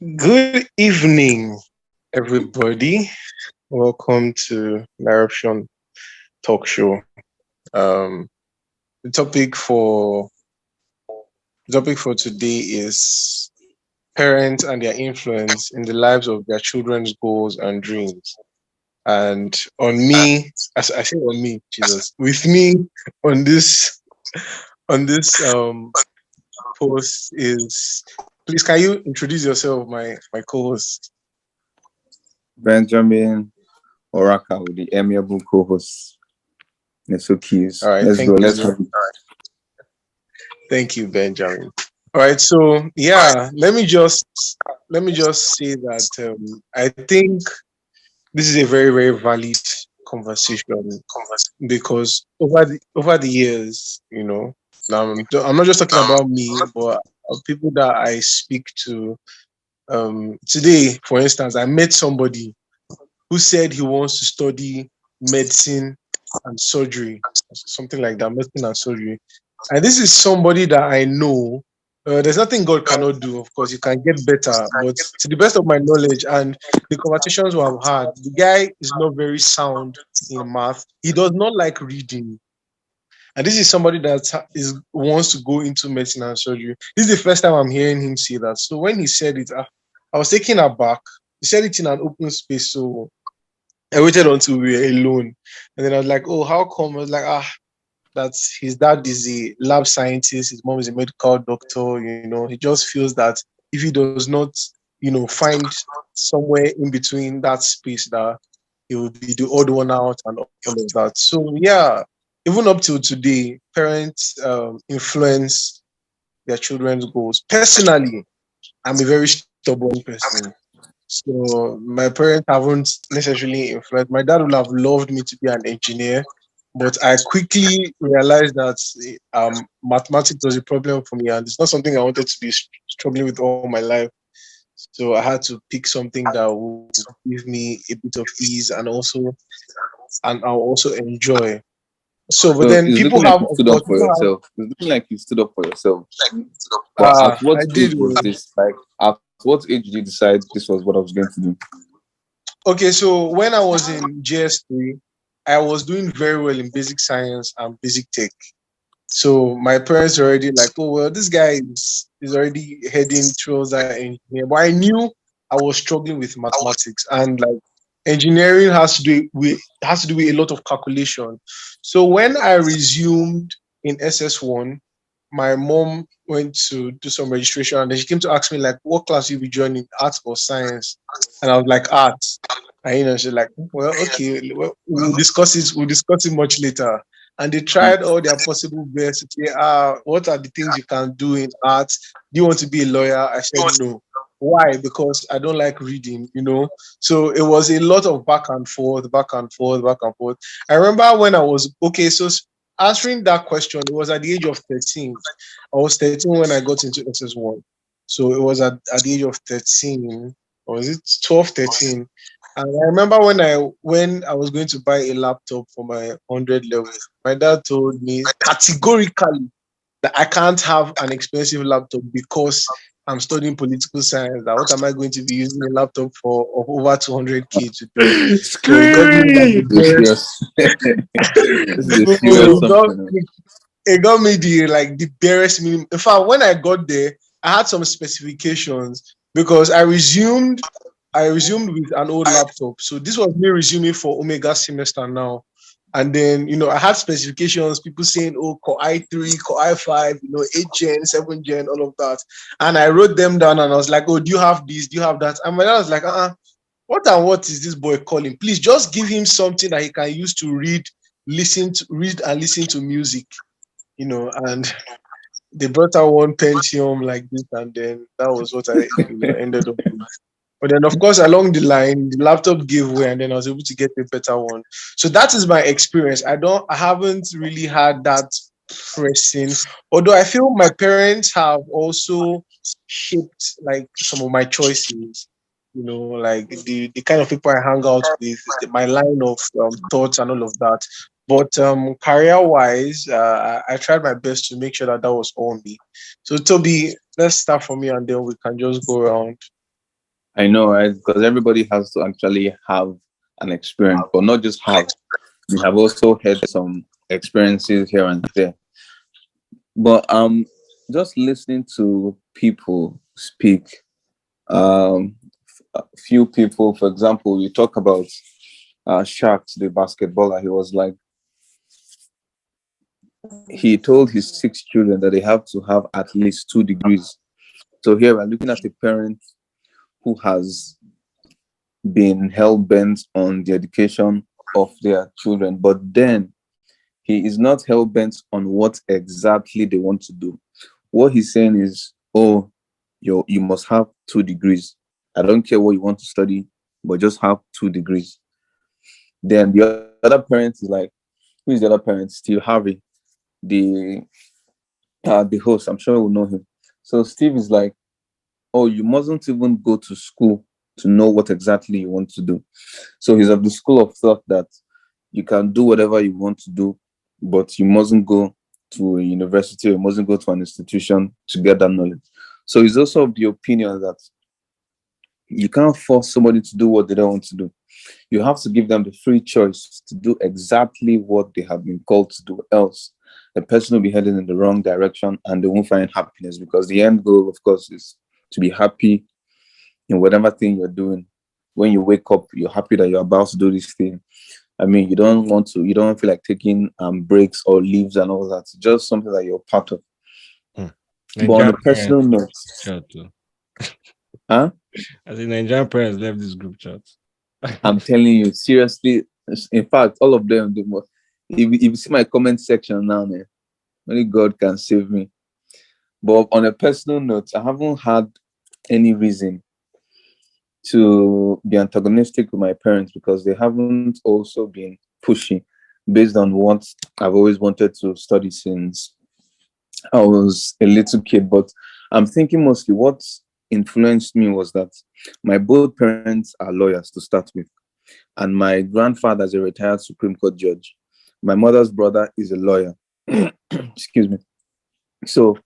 Good evening, everybody. Welcome to Nirruption Talkshow. Um, the topic for today is parents and their influence in the lives of their children's goals and dreams. And on me, as I say on me, Jesus, with me on this post is, please can you introduce yourself, my co-host? Benjamin Oraka with the amiable co-host All Nesukis. right, Let's go. thank Let's you. have it. Thank you, Benjamin. All right, so yeah, let me just say that I think this is a very very valid conversation because over the years, I'm not just talking about me, but people that I speak to. Today, for instance, I met somebody who said he wants to study medicine and surgery, something like that, medicine and surgery. And this is somebody that I know. There's nothing God cannot do. Of course, you can get better, but to the best of my knowledge and the conversations we have had, the guy is not very sound in math. He does not like reading, and this is somebody that is wants to go into medicine and surgery. This is the first time I'm hearing him say that. So when he said it, I was taken aback. He said it in an open space, so I waited until we were alone, and then I was like, "Oh, how come?" I was like, that's his dad is a lab scientist, his mom is a medical doctor. He just feels that if he does not, find somewhere in between that space, that he will be the odd one out and all of that. So yeah, even up till today, parents influence their children's goals. Personally, I'm a very stubborn person. So my parents haven't necessarily influenced. My dad would have loved me to be an engineer, but I quickly realized that mathematics was a problem for me, and it's not something I wanted to be struggling with all my life. So I had to pick something that would give me a bit of ease and I'll also enjoy. So, but So then it's people looking like have, you of stood course, up for people have. yourself. It's looking like you stood up for yourself. But at what I age did. was this? Like, at what age did you decide this was what I was going to do? Okay, so when I was in GS3, I was doing very well in basic science and basic tech. So my parents were already like, oh well, this guy is already heading towards that engineer. But I knew I was struggling with mathematics, and like engineering has to do with a lot of calculation. So when I resumed in SS1, my mom went to do some registration, and then she came to ask me like, what class you be joining, arts or science? And I was like, arts. And she's like, well, okay, well, we'll discuss it. We'll discuss it much later. And they tried all their possible best to say, what are the things you can do in art? Do you want to be a lawyer? I said no. Why? Because I don't like reading. So it was a lot of back and forth, back and forth, back and forth. I remember when I was okay, so answering that question, it was at the age of 13. I was 13 when I got into SS1. So it was at the age of 13, or was it 12, 13? And I remember when I was going to buy a laptop for my 100 level, my dad told me categorically that I can't have an expensive laptop because I'm studying political science. That what am I going to be using a laptop for of over 200K to do? So he got me like the This is best. serious. This is a So serious something. it got me the barest minimum. In fact, when I got there, I had some specifications because I resumed with an old laptop. So this was me resuming for Omega semester now. And then, I had specifications, people saying, oh, Core i3, Core i5, 8 gen, 7 gen, all of that. And I wrote them down and I was like, oh, do you have this? Do you have that? And my dad was like, what and what is this boy calling? Please just give him something that he can use to read and listen to music, and they brought out one Pentium like this, and then that was what I, ended up with. But then, of course, along the line, the laptop gave way, and then I was able to get a better one. So that is my experience. I haven't really had that pressing. Although I feel my parents have also shaped like some of my choices. Like the kind of people I hang out with, my line of thoughts and all of that. But career-wise, I tried my best to make sure that that was all me. So Toby, let's start from you, and then we can just go around. I know, right? Because everybody has to actually have an experience, but not just have. We have also had some experiences here and there. But just listening to people speak, a few people, for example, you talk about Sharks, the basketballer. He was like, he told his 6 children that they have to have at least 2 degrees. So here we're looking at a parent who has been hell bent on the education of their children, but then he is not hell bent on what exactly they want to do. What he's saying is, oh, you must have 2 degrees. I don't care what you want to study, but just have 2 degrees. Then the other parent is like, who is the other parent? Steve Harvey, the the host. I'm sure we'll know him. So Steve is like, oh, you mustn't even go to school to know what exactly you want to do. So he's of the school of thought that you can do whatever you want to do, but you mustn't go to a university or you mustn't go to an institution to get that knowledge. So he's also of the opinion that you can't force somebody to do what they don't want to do. You have to give them the free choice to do exactly what they have been called to do. Else, the person will be heading in the wrong direction and they won't find happiness, because the end goal, of course, is to be happy in whatever thing you're doing. When you wake up, you're happy that you're about to do this thing. I mean, you don't feel like taking breaks or leaves and all that. It's just something that you're part of. Hmm. But on a Nigerian personal parents note, chat too. huh? I think Nigerian parents left this group chat. I'm telling you, seriously. In fact, all of them, if you see my comment section now, man, only God can save me. But on a personal note, I haven't had any reason to be antagonistic with my parents, because they haven't also been pushy based on what I've always wanted to study since I was a little kid. But I'm thinking mostly what influenced me was that my both parents are lawyers to start with, and my grandfather is a retired Supreme Court judge. My mother's brother is a lawyer. Excuse me. So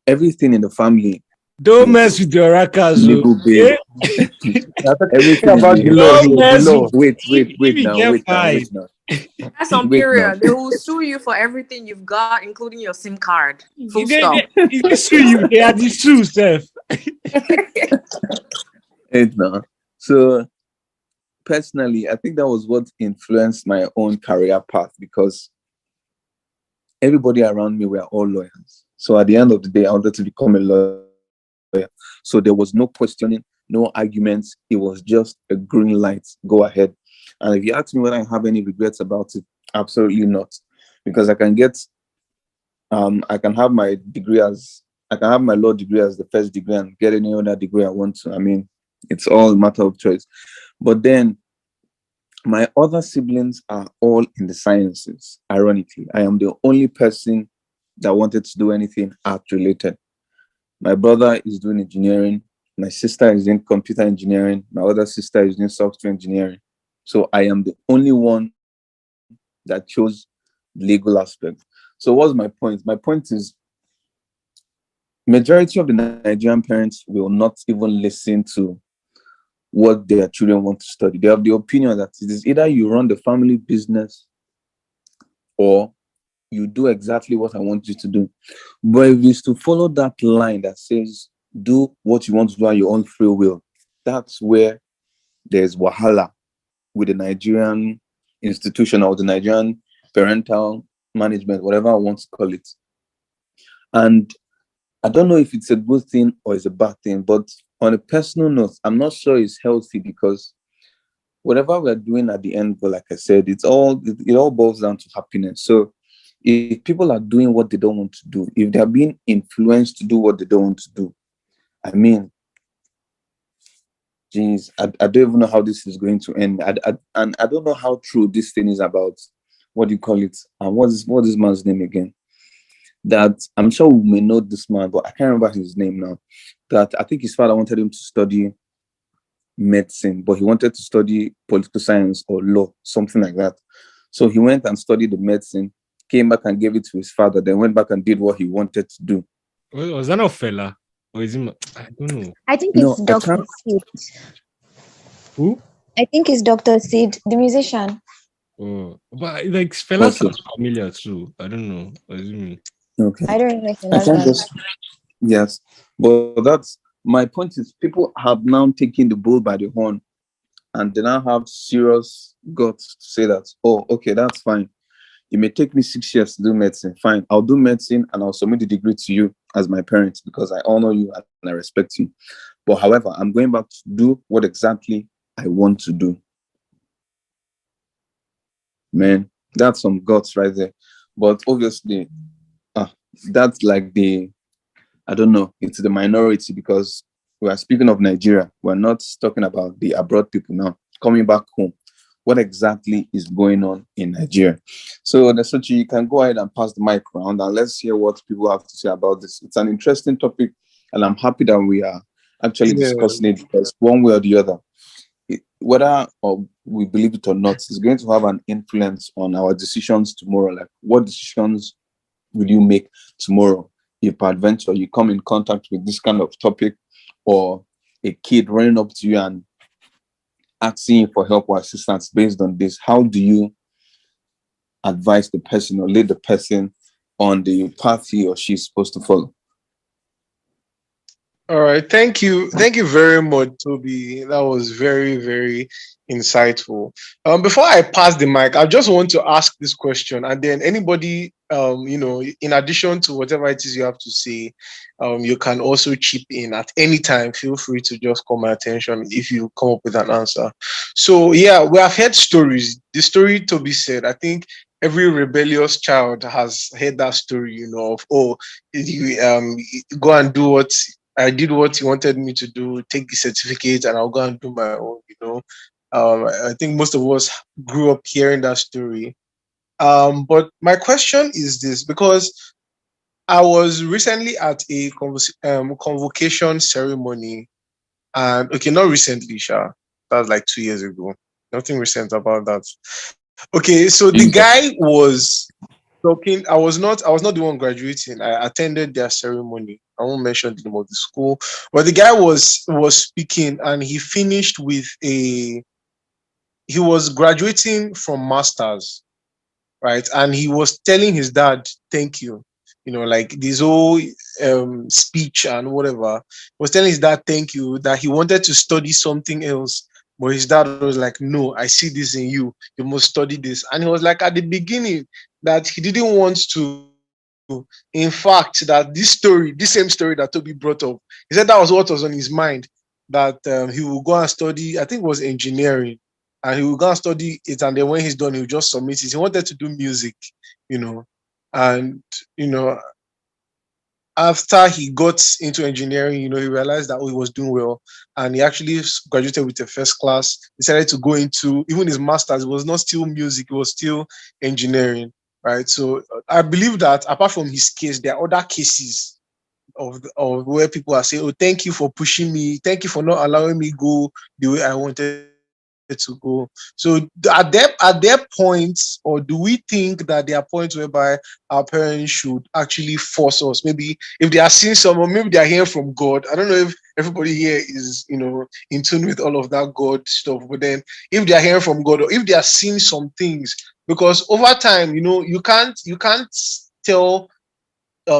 everything in the family Don't mess is with your rakas, oh. legal Yeah? based. We're talking Everything is about the legal. law Don't here. The mess law. with if you get Wait fined. now. That's on Wait now. period. They will sue you for everything you've got, including your SIM card. Full They, stop. they sue you. They are the sue, self. Wait now. So personally, I think that was what influenced my own career path, because everybody around me were all lawyers. So at the end of the day, I wanted to become a lawyer. So there was no questioning, no arguments. It was just a green light. Go ahead. And if you ask me whether I have any regrets about it, absolutely not. Because I can have my degree as I can have my law degree as the first degree and get any other degree I want to. I mean, it's all a matter of choice. But then my other siblings are all in the sciences. Ironically, I am the only person that wanted to do anything art related. My brother is doing engineering. My sister is doing computer engineering. My other sister is doing software engineering. So I am the only one that chose legal aspect. So what's my point? My point is majority of the Nigerian parents will not even listen to what their children want to study. They have the opinion that it is either you run the family business or you do exactly what I want you to do. But if it's to follow that line that says do what you want to do on your own free will, that's where there's wahala with the Nigerian institution or the Nigerian parental management, whatever I want to call it. And I don't know if it's a good thing or it's a bad thing, but on a personal note, I'm not sure it's healthy, because whatever we're doing at the end goal, like I said, it all boils down to happiness. So if people are doing what they don't want to do, if they're being influenced to do what they don't want to do, I mean, geez, I don't even know how this is going to end. And I don't know how true this thing is about, what do you call it? And what is man's name again? That I'm sure we may know this man, but I can't remember his name now. That I think his father wanted him to study medicine, but he wanted to study political science or law, something like that. So he went and studied the medicine, came back and gave it to his father, then went back and did what he wanted to do. Was that not fella? Or is it? I don't know. I think No, it's I can't. Dr. Sid. Who? I think it's Dr. Sid, the musician. Oh, but like Fela Okay. sounds familiar too. I don't know. What do you mean? Okay. I don't know if I Fela's can't band. just yes. But that's my point is people have now taken the bull by the horn and they now have serious guts to say that, oh, okay, that's fine. It may take me 6 years to do medicine. Fine. I'll do medicine and I'll submit the degree to you as my parent because I honor you and I respect you. But however, I'm going back to do what exactly I want to do. Man, that's some guts right there. But obviously, ah, that's like I don't know, it's the minority because we are speaking of Nigeria. We're not talking about the abroad people now coming back home. What exactly is going on in Nigeria? So, Nesochi, you can go ahead and pass the mic around and let's hear what people have to say about this. It's an interesting topic, and I'm happy that we are actually Yeah. discussing it because one way or the other, whether or we believe it or not, it's going to have an influence on our decisions tomorrow. Like, what decisions will you make tomorrow if peradventure you come in contact with this kind of topic or a kid running up to you and asking you for help or assistance based on this? How do you advise the person or lead the person on the path he or she is supposed to follow? All right. Thank you. Thank you very much, Toby. That was very, very insightful. Before I pass the mic, I just want to ask this question, and then anybody, in addition to whatever it is you have to say, you can also chip in at any time. Feel free to just call my attention if you come up with an answer. So yeah, we have heard stories. The story Toby said, I think every rebellious child has heard that story, of, oh, you go and do what I did what he wanted me to do, take the certificate, and I'll go and do my own. I think most of us grew up hearing that story. But my question is this, because I was recently at a convocation ceremony, and okay, not recently, Sha. That was like 2 years ago. Nothing recent about that. Okay, so the Jesus. guy was talking. I was not the one graduating. I attended their ceremony. I won't mention the name of the school, but the guy was speaking, and he finished with a. He was graduating from masters, right? And he was telling his dad, "Thank you." Like this whole speech and whatever. He was telling his dad, "Thank you." That he wanted to study something else, but his dad was like, "No, I see this in you. You must study this." And he was like, at the beginning, that he didn't want to. In fact, that this same story that Toby brought up, he said that was what was on his mind. That he will go and study. I think it was engineering, and he will go and study it. And then when he's done, he'll just submit it. He wanted to do music, you know, and you know, after he got into engineering, he realized that, oh, he was doing well, and he actually graduated with a first class. Decided to go into even his masters. It was not still music; it was still engineering, right? So I believe that apart from his case, there are other cases of where people are saying, "Oh, thank you for pushing me. Thank you for not allowing me go the way I wanted to go." So at their points, or do we think that there are points whereby our parents should actually force us? Maybe if they are seeing someone, maybe they are hearing from God. I don't know if everybody here is, in tune with all of that God stuff. But then if they are hearing from God, or if they are seeing some things, because over time, you can't tell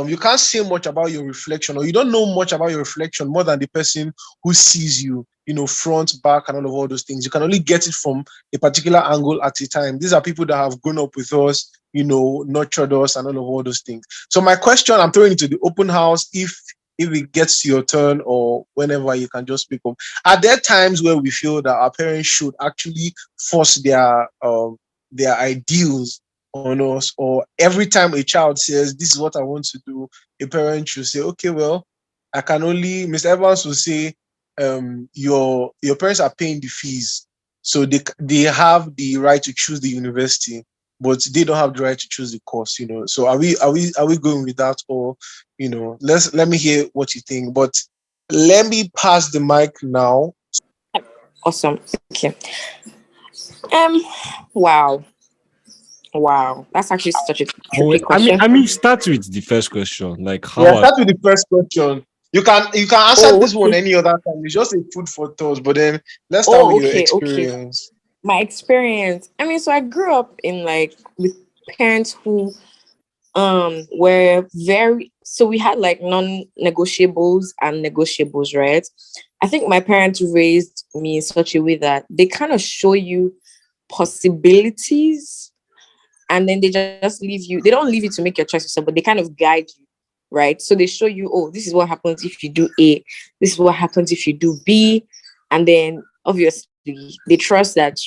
you can't say much about your reflection, or you don't know much about your reflection more than the person who sees you, front, back, and all those things. You can only get it from a particular angle at a time. These are people that have grown up with us, nurtured us, and all those things. So my question, I'm throwing into the open house. If it gets to your turn, or whenever, you can just speak up. Are there times where we feel that our parents should actually force their ideals on us, or every time a child says, "This is what I want to do," a parent should say, "Okay, well, I can only," Mr. Evans will say, your parents are paying the fees, so they have the right to choose the university, but they don't have the right to choose the course. So are we going with that? Or, let me hear what you think. But let me pass the mic now. Awesome. Okay. Um. Wow. Wow. That's actually such a Oh, tricky question. start with the first question. Like, Yeah, how are start with the first question. You can answer Oh, this one okay. any other time. It's just a food for thought. But then let's start Oh, with your okay, okay. experience. My experience. I mean, so I grew up in like with parents who were very, so we had like non-negotiables and negotiables, right? I think my parents raised me in such a way that they kind of show you possibilities, and then they just leave you. They don't leave you to make your choice yourself, but they kind of guide you, right? So they show you, oh, this is what happens if you do A, this is what happens if you do B, and then obviously they trust that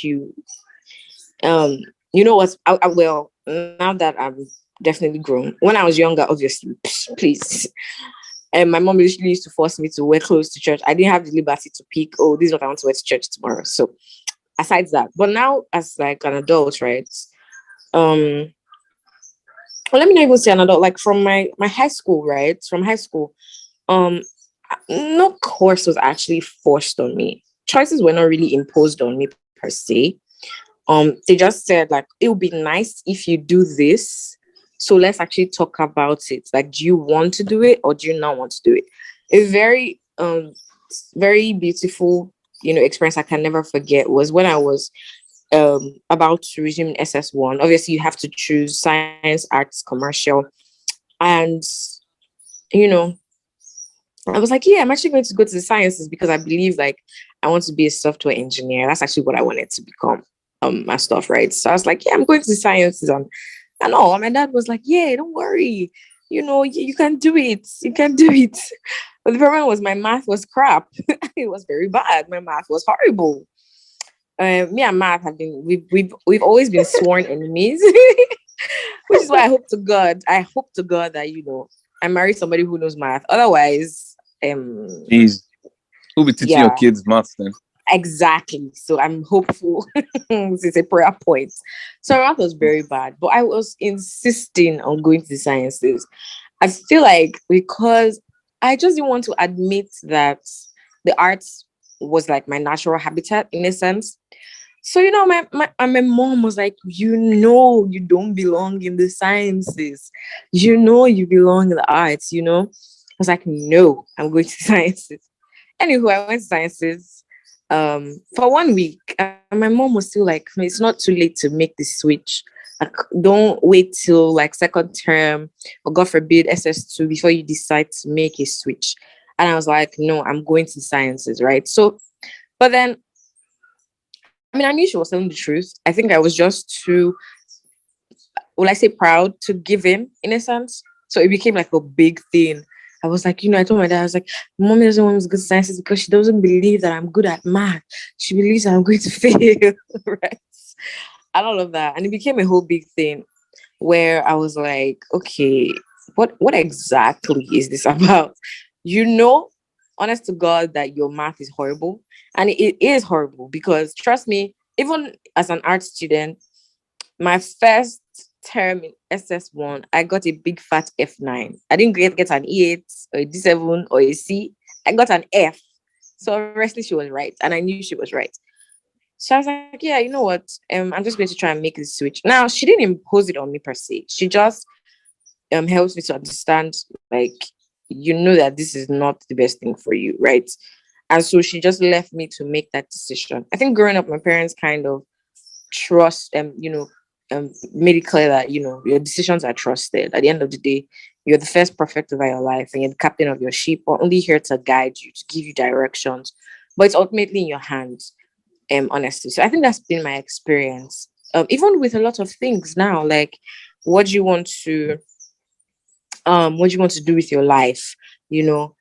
um you know what, well, now that I'm definitely grown, when I was younger, obviously, please, and my mom usually used to force me to wear clothes to church. I didn't have the liberty to pick, oh, this is what I want to wear to church tomorrow. So aside that, but now as like an adult, right? um well, let me not even say an adult, like from my high school, right? From high school, um no course was actually forced on me. Choices were not really imposed on me per se. They just said like, it would be nice if you do this, so let's actually talk about it. Like, do you want to do it or do you not want to do it? A very very beautiful, experience I can never forget was when I was about to resume SS1. Obviously you have to choose science, arts, commercial, and you know I was like, yeah, I'm actually going to go to the sciences because I believe like I want to be a software engineer. That's actually what I wanted to become. My stuff, right? So I was like, yeah, I'm going to the sciences, and all. My dad was like, yeah, don't worry. You can do it. You can do it. But the problem was my math was crap. It was very bad. My math was horrible. Me and math have been we've always been sworn enemies, which is why I hope to God that I marry somebody who knows math. Otherwise, Jeez. Who'll be teaching your yeah, kids maths then? exactly. So I'm hopeful. This is a prayer point. So my math was very bad, but I was insisting on going to the sciences. I feel like because I just didn't want to admit that the arts was like my natural habitat in a sense. So my mom was like, you don't belong in the sciences. You belong in the arts. I was like, no, I'm going to sciences. Anywho, I went to sciences for 1 week, and my mom was still like, it's not too late to make the switch. Like, don't wait till like second term or God forbid SS2 before you decide to make a switch. And I was like, no, I'm going to sciences, right? So, but then, I mean, I knew she was telling the truth. I think I was just too, will I say, proud to give in a sense. So it became like a big thing. I was like, I told my dad, I was like, mommy doesn't want me to go to sciences because she doesn't believe that I'm good at math. She believes that I'm going to fail, right? And all of that. And it became a whole big thing where I was like, okay, what exactly is this about? You know, honest to God, that your math is horrible. And it is horrible because trust me, even as an art student, my first term in SS1, I got a big fat F9. I didn't get an E8 or a D7 or a C. I got an F. So obviously she was right. And I knew she was right. So I was like, yeah, you know what? I'm just going to try and make this switch. Now, she didn't impose it on me per se. She just helps me to understand, like, that this is not the best thing for you, right? And so she just left me to make that decision. I think growing up, my parents kind of trust made it clear that your decisions are trusted. At the end of the day, you're the first prophet over your life, and you're the captain of your ship. We're only here to guide you, to give you directions, but it's ultimately in your hands. Honestly, so I think that's been my experience. Even with a lot of things now, like what do you want to do with your life, you know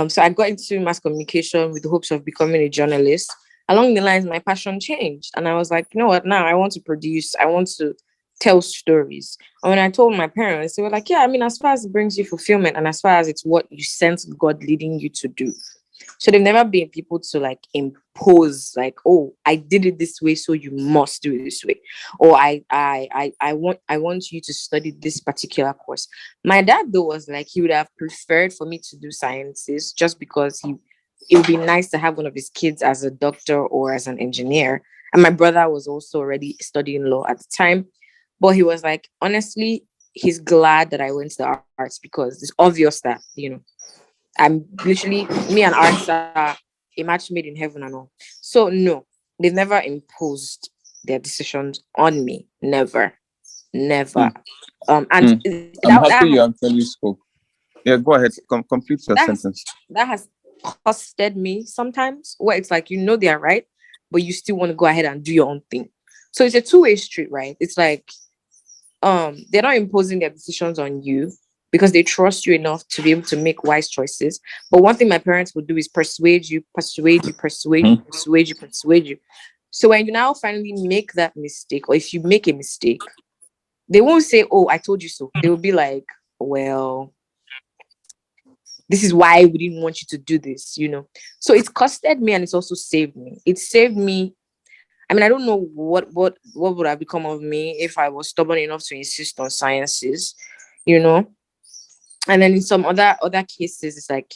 so I got into mass communication with the hopes of becoming a journalist. Along the lines, my passion changed, and I was like, you know what, now I want to produce, I want to tell stories. And when I told my parents, they were like, yeah, I mean, as far as it brings you fulfillment and as far as it's what you sense God leading you to do. So they've never been people to like impose, like, oh, I did it this way, so you must do it this way, or I want you to study this particular course. My dad though was like, he would have preferred for me to do sciences just because it would be nice to have one of his kids as a doctor or as an engineer. And my brother was also already studying law at the time, but he was like, honestly, he's glad that I went to the arts because it's obvious that I'm literally, me and arts are a match made in heaven and all. So no, they've never imposed their decisions on me. Never, never. Hmm. And Hmm. I'm happy you actually spoke. Yeah, go ahead. Complete your that has sentence. that has costed me sometimes where it's like they are right, but you still want to go ahead and do your own thing. So it's a two-way street, right? It's like they're not imposing their decisions on you because they trust you enough to be able to make wise choices. But one thing my parents would do is persuade you, persuade you, persuade you, Hmm. persuade you, persuade you. So when you now finally make that mistake, or if you make a mistake, they won't say, "Oh, I told you so." They will be like, "Well, this is why we didn't want you to do this." So it's costed me and it's also saved me. It saved me. I mean, I don't know what would have become of me if I was stubborn enough to insist on sciences, you know. And then in some other cases, it's like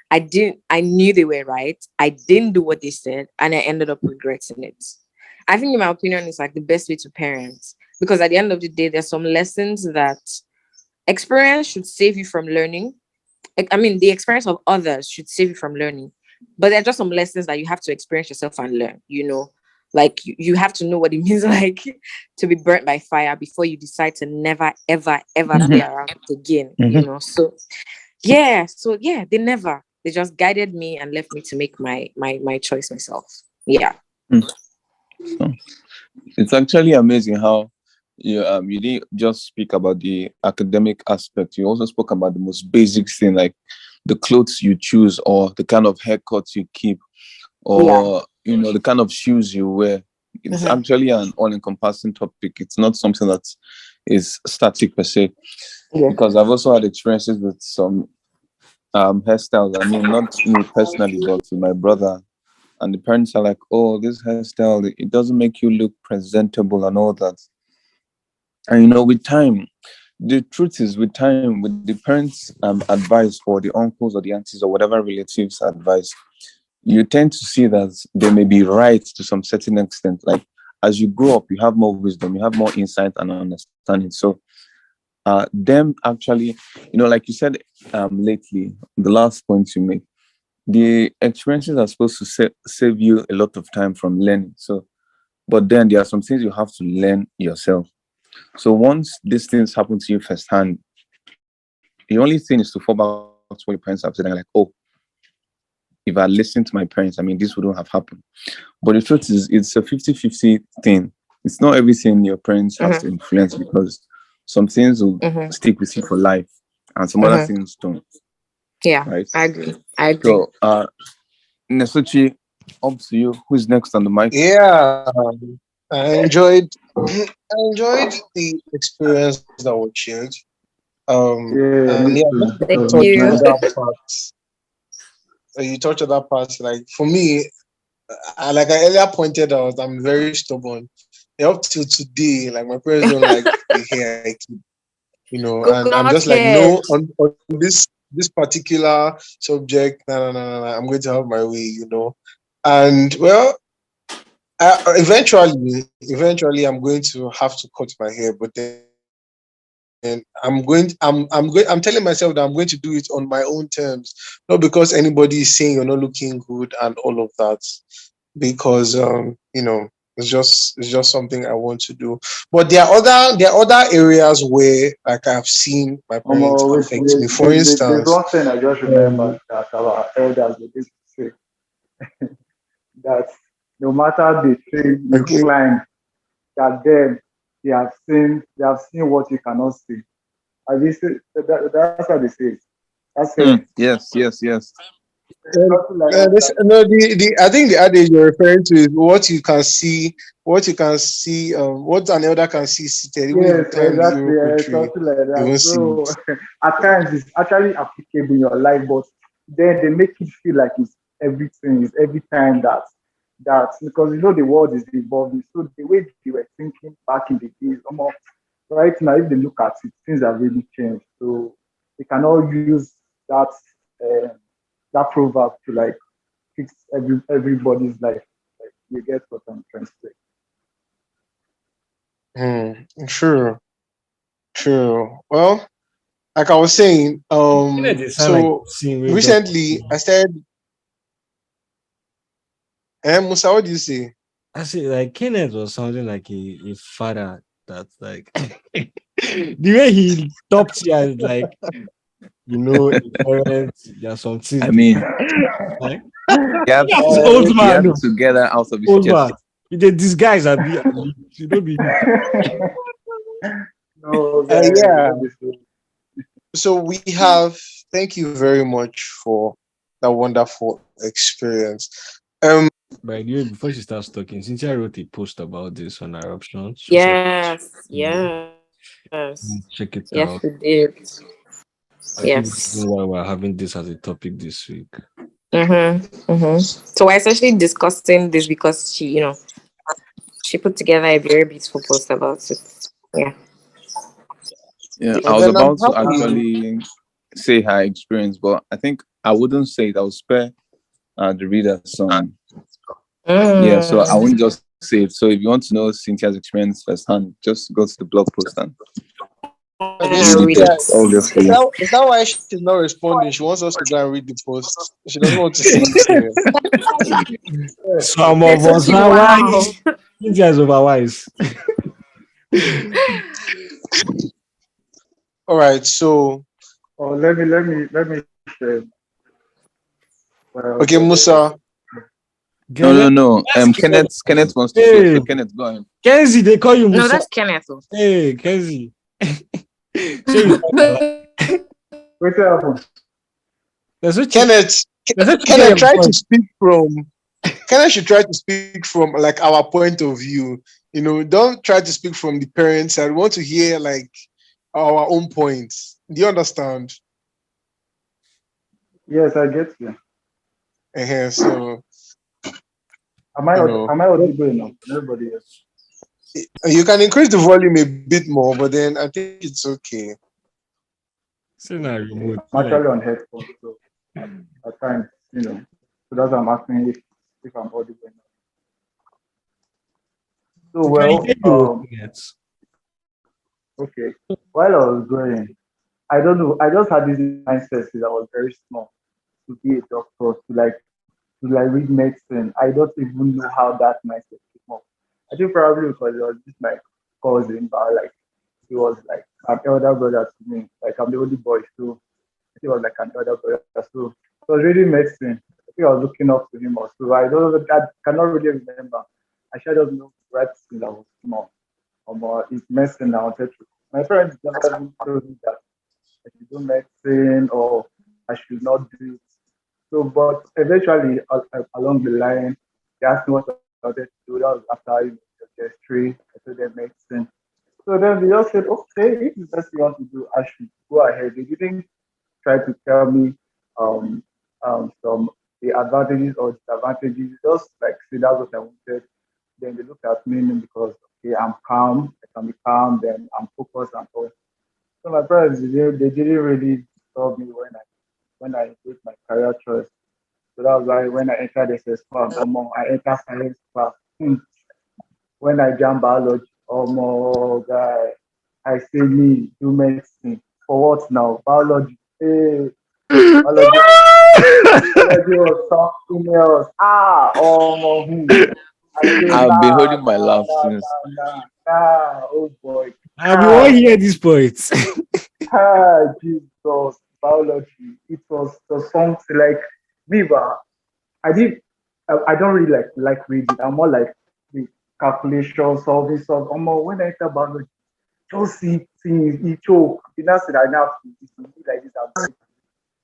I knew they were right. I didn't do what they said, and I ended up regretting it. I think, in my opinion, it's like the best way to parent because at the end of the day, there's some lessons that experience should save you from learning. I mean, the experience of others should save you from learning, but there are just some lessons that you have to experience yourself and learn. Like you have to know what it means like to be burnt by fire before you decide to never, ever, ever play Hmm. around with it again, Hmm. So yeah, they just guided me and left me to make my choice myself. Yeah. So it's actually amazing how you didn't just speak about the academic aspect. You also spoke about the most basic thing, like the clothes you choose, or the kind of haircuts you keep, Yeah. or the kind of shoes you wear. It's Mhm. actually an all-encompassing topic. It's not something that is static per se. Yeah. Because I've also had experiences with some hairstyles. I mean, not me personally, but with my brother. And the parents are like, "Oh, this hairstyle, it doesn't make you look presentable and all that." And with time, the truth is, with time, with the parents' advice, or the uncles or the aunties or whatever relatives' advice, you tend to see that they may be right to some certain extent. Like, as you grow up, you have more wisdom, you have more insight and understanding. So them actually, like you said, lately, the last point you made, the experiences are supposed to save you a lot of time from learning. So, but then there are some things you have to learn yourself. So once these things happen to you firsthand, the only thing is to fall back to what your parents have said and you're like, "Oh, if I listened to my parents, I mean, this wouldn't have happened." But the truth is, it's a 50-50 thing. It's not everything your parents have to Mhm. influence, because some things will Mhm. stick with you for life and some other Mhm. things don't, Yeah, right? I agree. I agree. So, Nesuchi, up to you. Who's next on the mic? Yeah, I enjoyed I enjoyed the experience that was shared. Yeah, And me yeah, too. just It to was Thank touch really on you. nice. that part. You touch on that part. Like for me, like I earlier pointed out, I'm very stubborn. Up till today, like my parents don't like the hair I keep, and I'm Coconut just like, head. no, on this particular subject, no, no, no, no, no, I'm going to have my way. And well, eventually, I'm going to have to cut my hair, but then I'm telling myself that I'm going to do it on my own terms, not because anybody is saying you're not looking good and all of that, because it's just something I want to do. But there are other areas where like I've seen my parents Wait, affect me. For there's instance, one thing I just um, remembered that our elders they used to say that no matter the tree you okay, climb, that then they have seen what you cannot see. And this that's how they say it. That's saying Yes, yes, yes. something like that. no, I think the adage you're referring to is what you can see, what an elder can see seated, even if you Yes, climb the exactly. Iroko tree, Something like you that. won't see So it. at times it's actually applicable in your life, but then they make it feel like it's everything, it's every time that because the world is evolving. So the way they were thinking back in the days, right now, if they look at it, things have really changed. So they cannot use that uh, that proverb to like fix everybody's life. Like you get what I'm trying to say. Hmm. True. True. Well. like I was saying, Kenneth, they sound like so scene where Doctor recently Who. I started. Musa, what do you say? I see, like Kenneth was sounding like a father that's like the way he talked to you, like a parent, there are some things I they mean, like. he had Yeah, this to old he man, had no, to get that out of his old chest. man. They disguise and be you don't be No, guys, Yeah. don't be so. So we have. Thank you very much for that wonderful experience. by the way, before she starts talking, Cynthia wrote a post about this on our options. She said, Yes, "Mm, yes, check it yes, out. we did. I think the Yes. reason why we're having this as a topic this week. So we're essentially discussing this because she put together a very beautiful post about it. Yeah. Yeah, I And was then I'm about to happy. actually say her experience, but I think I wouldn't say it. I would spare the reader some. Yeah, so I Mm. wouldn't just say it. So if you want to know Cynthia's experience firsthand, just go to the blog post and Okay, read Read it. Cynthia, it. It's all there for is you. that why she's not responding? She wants us to go and read the post. She doesn't want to say it here. Some of us Netsuki, are wow. wise. Cynthia is overwise. All right. So, Oh, let me share. Well, okay, Musa. No, no, Kenneth, no. that's Kenneth. Kenneth wants to share. Hey, So Kenneth, go ahead. Kenzie, they call you No, Musa. that's Kenneth. Oh. Hey, Kenzie. Say you Wait till happen. There's such Kenneth, there's such get Kenneth, your try to voice. speak from. Kenneth should try to speak from like our point of view. Don't try to speak from the parents' side. We want to hear like our own points. Do you understand? Yes, I get you. So Am I you aud- know am I audible enough? Everybody else. you can increase the volume a bit more, but then I think it's okay. Say now Okay, remote. I'm actually on headphones, so at times, so that's why I'm asking if I'm audible enough. So We can hear well, you, Kenneth. okay. While I was growing, I don't know. I just had this mindset since I was very small to be a doctor, to like read medicine. I don't even know how that mindset came up. I think probably because it was just my cousin, but like he was like an elder brother to me. Like I'm the only boy, so he was like an elder brother. So I was reading medicine. I think I was looking up to him also. I don't know, I cannot really remember. I should just know right since I was small. It's medicine I wanted to. My parents never even told me that I should do medicine or I should not do it. So, but eventually, along the line, they asked me what I wanted to do. That was after history, I told them medicine. So then they just said, okay, if that's what you want to do, I should go ahead. They didn't try to tell me um, some the advantages or disadvantages. Just like say that's what I wanted. Then they looked at me because okay, I'm calm, I can be calm, then I'm focused and all. So my parents they didn't really tell me when I did my career choice. So that was why when I entered SS1, I entered science class. When I jam biology, guy, I say me do medicine. For what now? Biology. Hey, biology, biology was something else. I say I've been nah, holding my nah, laugh nah, since. nah, nah, nah. Oh boy, I we want ah, hear these points. Jesus, biology. It was something like me, but I did. I don't really like reading. I'm more like the calculation, solving stuff. When I enter biology, just see things, he choke. You know, said I now have to be like this.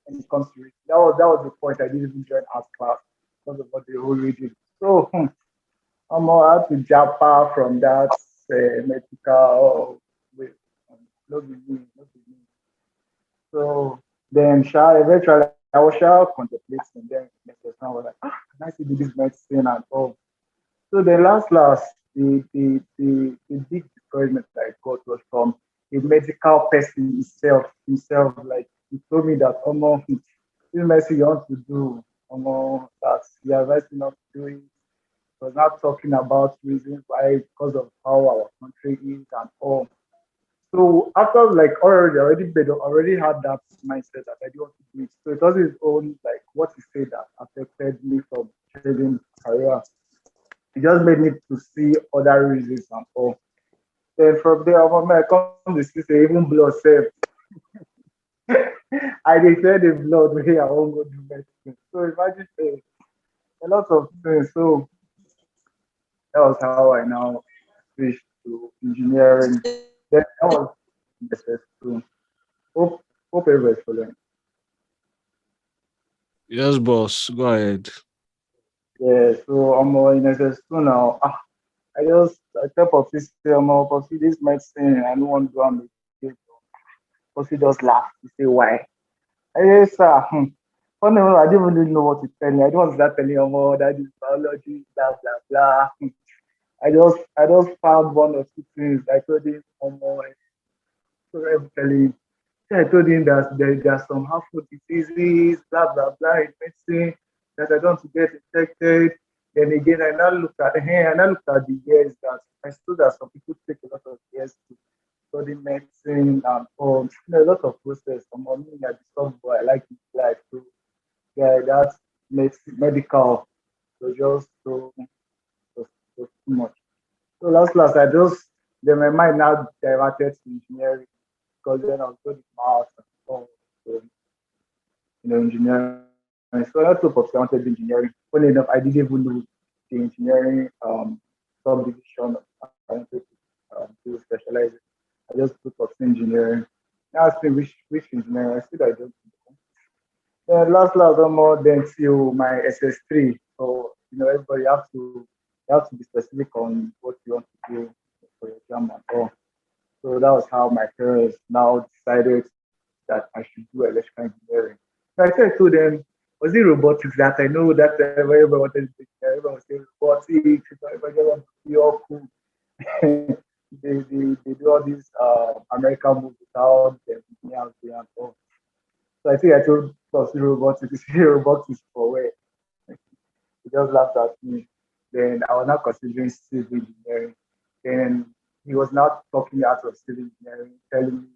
When it comes to reading, that was the point. I didn't even join art class because of what the whole reading. So I had to jump out from that medical. Oh, wait, not be me, not be me. So then, eventually, I was contemplating. Then Mr. Sam was like, can I see this medicine and all? So the last, the big discouragement that I got was from a medical person himself. Like he told me that, this medicine you want to do, that you are advised not to do it. He was not talking about reasons why, because of how our country is and all. So after like already had that mindset that I didn't want to do it. So it was his own like what he said that affected me from trading career. It just made me to see other reasons and all. Then from there, I come to see say even blood self. I declare the blood where I won't go do medicine. So imagine a lot of things. So that was how I now switched to engineering. Then I was in SS2. Hope everybody's following. Yes, boss. Go ahead. Yeah, so I'm in SS2 now. I tell Poppy say Poppy this medicine I don't want to do am again. Poppy just laugh. He say why? I say sir, funny enough, I didn't really know what to tell you. I don't want to start telling you more that is biology, blah blah blah. I just found one or two things. I told him more. So I'm telling I told him that there's some harmful diseases, blah blah blah, in medicine that I don't want to get infected. Then again, I now looked at the years that I saw that some people take a lot of years to study medicine and a lot of process. For me, I discovered what I like in life. So yeah, that's medical. So just so too much. So last, I just then my mind now diverted to engineering because then I was good at math and all. So, engineering. So I thought of I wanted engineering. Funny enough, I didn't even know the engineering subdivision of I wanted to specialize in. I just put up engineering. They asked me which engineering. I said I don't know. Then last more then till my SS3. So everybody have to be specific on what you want to do for your exam and all. So that was how my parents now decided that I should do electrical engineering. So I said to them, was it robotics that I know that everybody wanted to do? Everyone was saying robotics, everybody wants to be all cool. they do all these American movies without them engineers and all. So I think I told Pursue robotics, robotics for where he just laughed at me. Then I was now considering civil engineering. Then he was now talking me out of civil engineering, telling me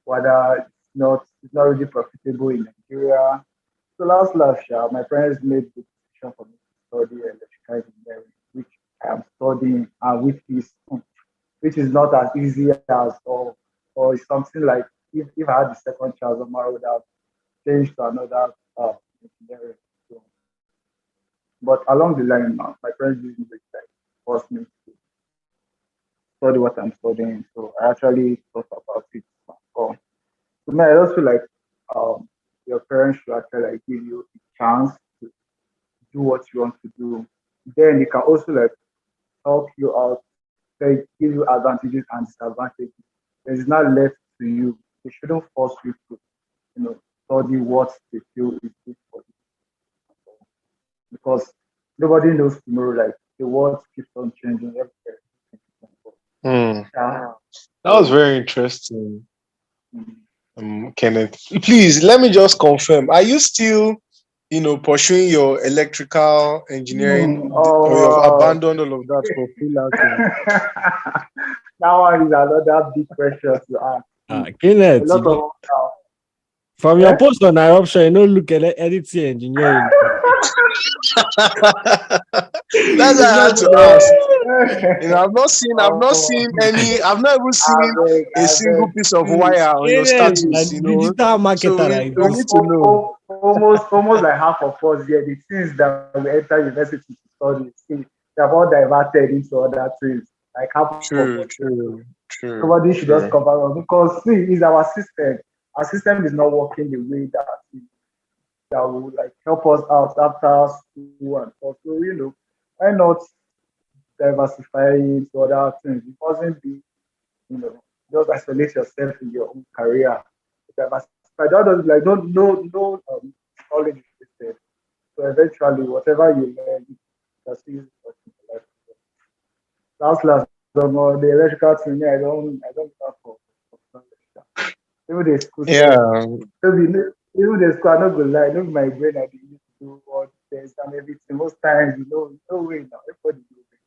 whether it's not really profitable in Nigeria. So last, my parents made the decision for me to study electrical engineering, which I am studying and which is not as easy as or it's something like if I had the second chance of my would have changed to another engineering. So, but along the line now, my parents didn't really like force me to study what I'm studying. So I actually thought about it. So, to me, I just feel like um, your parents should actually like give you a chance to do what you want to do. Then they can also like help you out, like give you advantages and disadvantages. It's not left to you. They shouldn't force you to, you know, study what they feel is good for you because nobody knows tomorrow. Like the world keeps on changing every day. Hmm. Yeah. That was So very interesting, mm, Kenneth. Please let me just confirm. Are you still, pursuing your electrical engineering, or you have oh, abandoned all of that for freelancing? that one is another big question to ask. A Kenneth, lot of from your yeah. post on Nirrupters, you know, look at anything engineering. That's why It's I not had to ask. I've not seen Oh, any. I've not even seen a I single beg, piece of see, wire on your Kenneth, status. and digital So marketer we, like we this. need to know. almost like half of us here, the things that we enter university to study, see, they have all diverted into other things. Like half of us True, here. So true, true, nobody should just true. cover up because see, it's our system. Our system is not working the way that will like help us out after school and also, why not diversify into other things? It wasn't be, you know, just isolate yourself in your own career. Diversify. That doesn't like no knowledge is wasted. So eventually whatever you learn, you can still use it for life. Last, the electrical thing, me, I don't care for electrical. Even the school self, Yeah, even the school, I not gonna lie, no be my brain I dey use to do all the tests and everything. Most times, no way now. Everybody do it.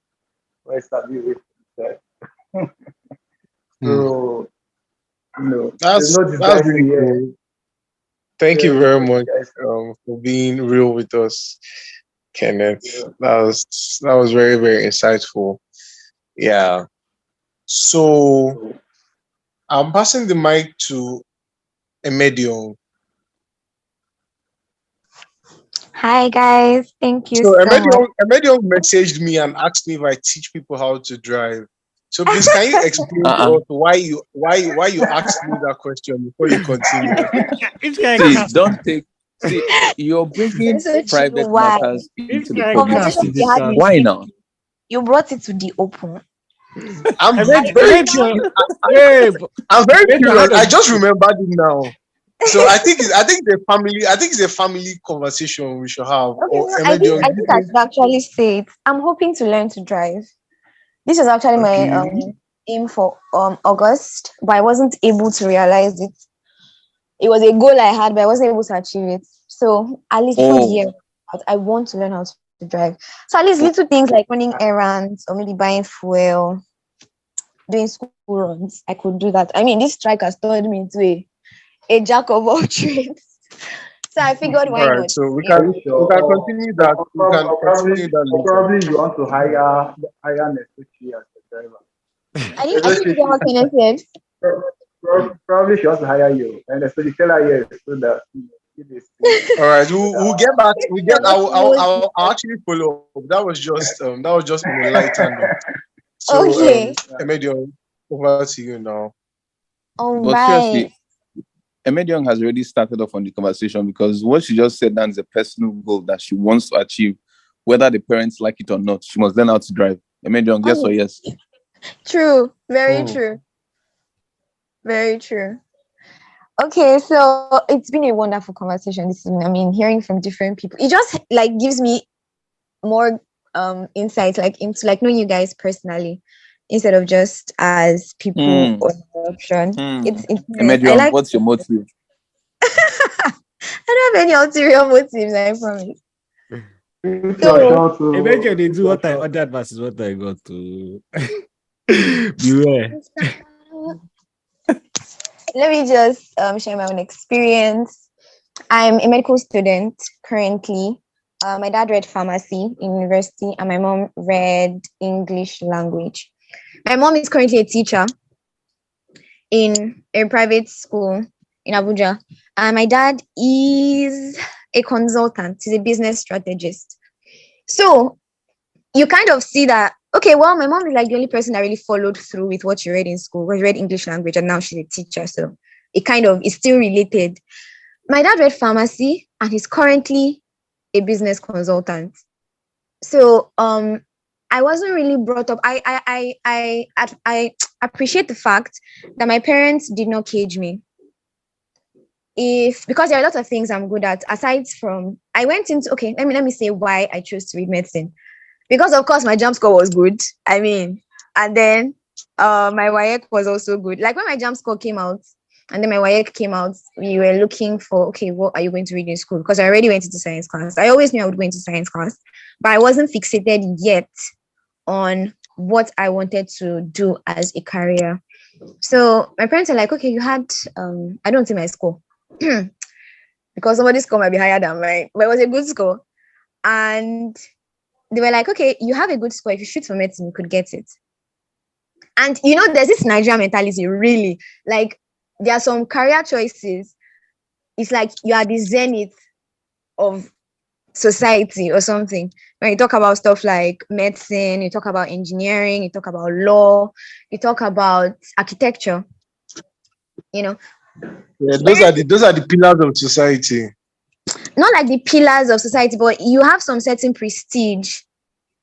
Why start you with that? Hmm. So, there's That's no that's disguising really here. cool. Thank you There's very no much disguising. for being real with us, Kenneth. Yeah. That was very very insightful. Yeah. So I'm passing the mic to Emedion. Hi guys, thank you So so much. Emedion messaged me and asked me if I teach people how to drive. So please, can you explain to Uh-uh. us why you asked me that question before you continue? Which guy See, cast? don't take. See, you're bringing It's so true. private Why? matters Which into the guy public cast Conversation is we this space. had cast? with Why you, now? you brought it to the open. I'm I very bet you. curious. Wait, I'm very wait, how curious. does I just remembered it now. So I think it's a family conversation we should have. Okay, Or no, I think Emedion, I do you think I think? should actually say it. I'm hoping to learn to drive. This was actually my Okay. aim for August, but I wasn't able to realize it. It was a goal I had, but I wasn't able to achieve it. So at least before the Oh, year out, I want to learn how to drive. So at least little things like running errands or maybe buying fuel, doing school runs, I could do that. I mean, this strike has turned me into a jack of all trades. So I figured All why right. not? So we You Are can you know. we sure? can continue that. We can continue that Or later. probably you want to hire Nesuchi as the driver. I didn't get what Kenneth said. Probably she wants to hire you, and so you tell her yes, so that it is All right. We'll get back. We get. What she knows I'll actually follow up. That was just on a lighter note. So okay. Emedion, over to you now. All but right. seriously, Emedion has already started off on the conversation because what she just said now is a personal goal that she wants to achieve, whether the parents like it or not. She must learn how to drive. Emedion, guess what? Oh, Yes. true. Very Hmm. true. Very true. Okay, so it's been a wonderful conversation this evening. I mean, hearing from different people, it just like gives me more insight, like into like knowing you guys personally, instead of just as people Hmm. on the option. Hmm. It's nice. I Emedion, like. what's your motive? I don't have any ulterior motives. I promise. if you are So sure eventually to they if do you are what I sure ordered versus what I got to beware. let me just share my own experience. I'm a medical student currently. My dad read pharmacy in university, and my mom read English language. My mom is currently a teacher in a private school in Abuja, and my dad is a consultant. He's a business strategist. So you kind of see that. Okay, well, my mom is like the only person that really followed through with what she read in school. She read English language, and now she's a teacher. So it kind of is still related. My dad read pharmacy, and he's currently a business consultant. So I wasn't really brought up. I appreciate the fact that my parents did not cage me. If because there are a lot of things I'm good at, aside from I went into okay, let me say why I chose to read medicine. Because of course my jump score was good. I mean, and then my WAEC was also good. Like when my jump score came out, and then my WAEC came out, we were looking for okay, what are you going to read in school? Because I already went into science class. I always knew I would go into science class, but I wasn't fixated yet on what I wanted to do as a career. So my parents are like, okay, you had I don't see my score. Because somebody's score might be higher than mine, but it was a good score. And they were like, okay, you have a good score. If you shoot for medicine, you could get it. And there's this Nigerian mentality, really. Like, there are some career choices. It's like you are the zenith of society or something. When you talk about stuff like medicine, you talk about engineering, you talk about law, you talk about architecture, you know, Yeah, those are the pillars of society. not like the pillars of society, but you have some certain prestige.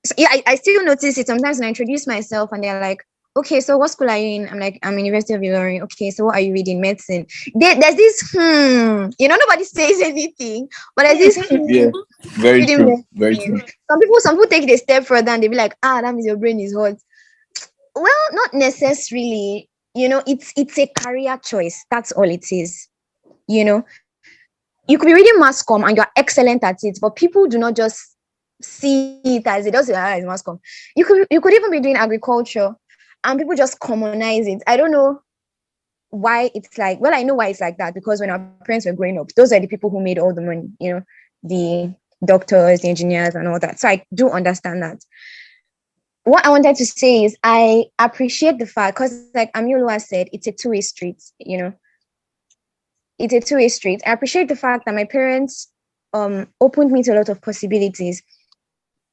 So, yeah, I still notice it sometimes when I introduce myself and they're like, okay, so what school are you in? I'm like, I'm University of Ilorin. Okay, so what are you reading? Medicine. There's this, nobody says anything, but there's this, Yeah, very reading true. Very medicine. true. Some people take it a step further and they be like, that means your brain is hot. Well, not necessarily. It's a career choice. That's all it is. You know, you could be reading mass comm and you're excellent at it, but people do not just see it as it does as mass comm. You could even be doing agriculture and people just commonize it. I don't know why it's like, well, I know why it's like that, because when our parents were growing up, those are the people who made all the money, the doctors, the engineers, and all that. So I do understand that. What I wanted to say is I appreciate the fact, because like Amiolua said, it's a two-way street, it's a two-way street. I appreciate the fact that my parents opened me to a lot of possibilities.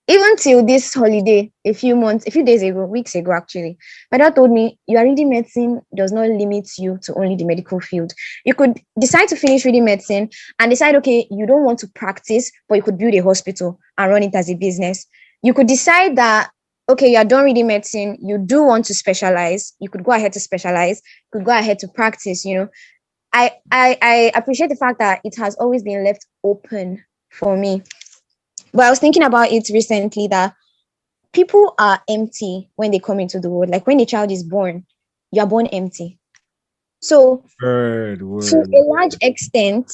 Even till this holiday, a few days ago, weeks ago, actually, my dad told me, you are reading medicine does not limit you to only the medical field. You could decide to finish reading medicine and decide, okay, you don't want to practice, but you could build a hospital and run it as a business. You could decide that, okay, you're done reading medicine, you do want to specialize, you could go ahead to specialize, you could go ahead to practice, I appreciate the fact that it has always been left open for me. But I was thinking about it recently that people are empty when they come into the world. Like when a child is born, you are born empty. So Word. to a large extent,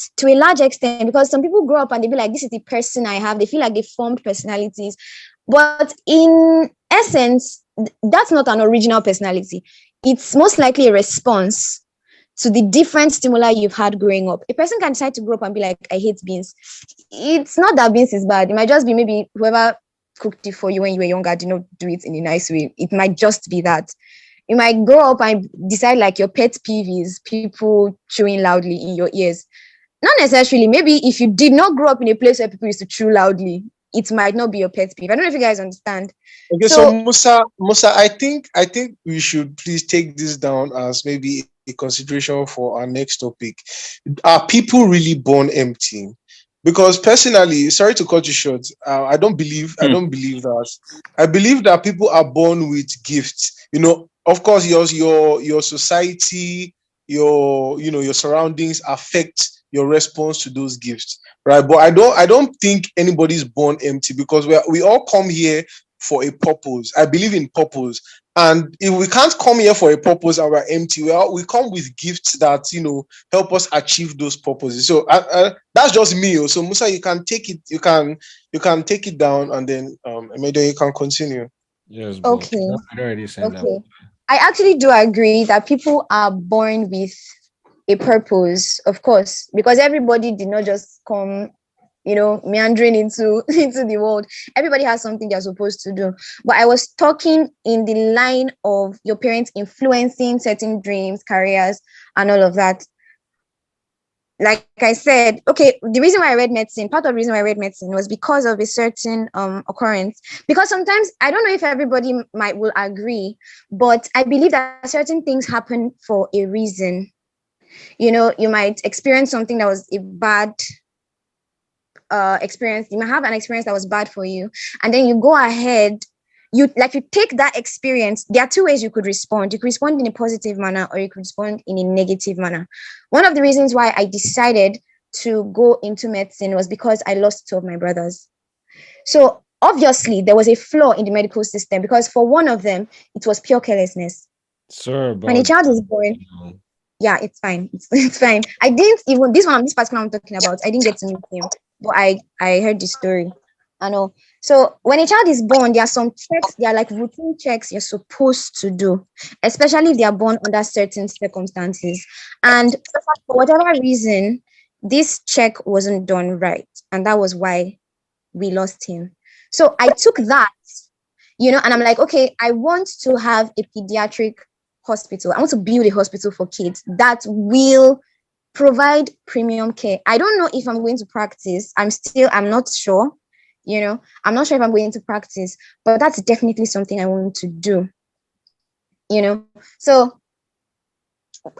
because some people grow up and they be like, this is the person I have. They feel like they formed personalities. But in essence, that's not an original personality. It's most likely a response to the different stimuli you've had growing up. A person can decide to grow up and be like, I hate beans. It's not that beans is bad. It might just be maybe whoever cooked it for you when you were younger did not do it in a nice way. It might just be that. You might grow up and decide like your pet peeve is people chewing loudly in your ears. Not necessarily. Maybe if you did not grow up in a place where people used to chew loudly, it might not be your pet peeve. I don't know if you guys understand. Okay, so Musa, I think we should please take this down as maybe a consideration for our next topic. Are people really born empty? Because personally, sorry to cut you short, I don't believe that. I believe that people are born with gifts. Of course, your society, your surroundings affect your response to those gifts, right? But I don't think anybody's born empty, because we all come here for a purpose. I believe in purpose. And if we can't come here for a purpose and we're empty, we come with gifts that help us achieve those purposes. So that's just me. So Musa, you can take it. You can take it down, and then maybe you can continue. Yes, but Okay. I already said that. Okay. I actually do agree that people are born with a purpose, of course, because everybody did not just come, meandering into the world. Everybody has something they're supposed to do. But I was talking in the line of your parents influencing certain dreams, careers, and all of that. Like I said, okay, the reason why I read medicine, part of the reason why I read medicine was because of a certain occurrence. Because sometimes, I don't know if everybody will agree, but I believe that certain things happen for a reason. You might experience something that was a bad experience. You might have an experience that was bad for you, and then you go ahead, you take that experience. There are two ways you could respond. You could respond in a positive manner, or you could respond in a negative manner. One of the reasons why I decided to go into medicine was because I lost two of my brothers. So obviously there was a flaw in the medical system, because for one of them, it was pure carelessness. Sir, When a about child is born, yeah, it's fine. It's fine. I didn't even, this particular I'm talking about, I didn't get to meet him, but I heard the story. I know. So when a child is born, there are some checks, they are like routine checks you're supposed to do, especially if they are born under certain circumstances. And for whatever reason, this check wasn't done right. And that was why we lost him. So I took that, and I'm like, okay, I want to have a pediatric hospital. I want to build a hospital for kids that will provide premium care. I don't know if I'm going to practice. I'm not sure. I'm not sure if I'm going to practice, but that's definitely something I want to do. So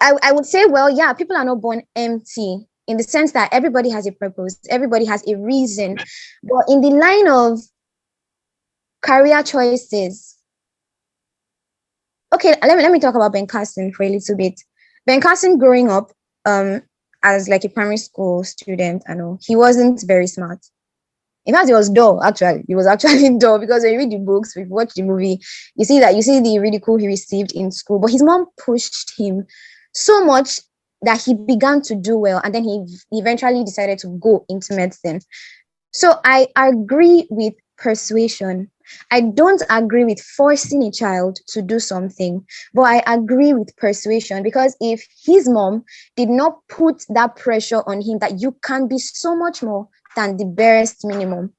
I would say, well, yeah, people are not born empty in the sense that everybody has a purpose, everybody has a reason. But in the line of career choices, okay, let me talk about Ben Carson for a little bit. Ben Carson, growing up as like a primary school student, I know he wasn't very smart. In fact, he was dull, actually. He was actually dull, because when you read the books, if you watch the movie, you see the ridicule he received in school. But his mom pushed him so much that he began to do well. And then he eventually decided to go into medicine. So I agree with persuasion. I don't agree with forcing a child to do something, but I agree with persuasion, because if his mom did not put that pressure on him that you can be so much more than the barest minimum.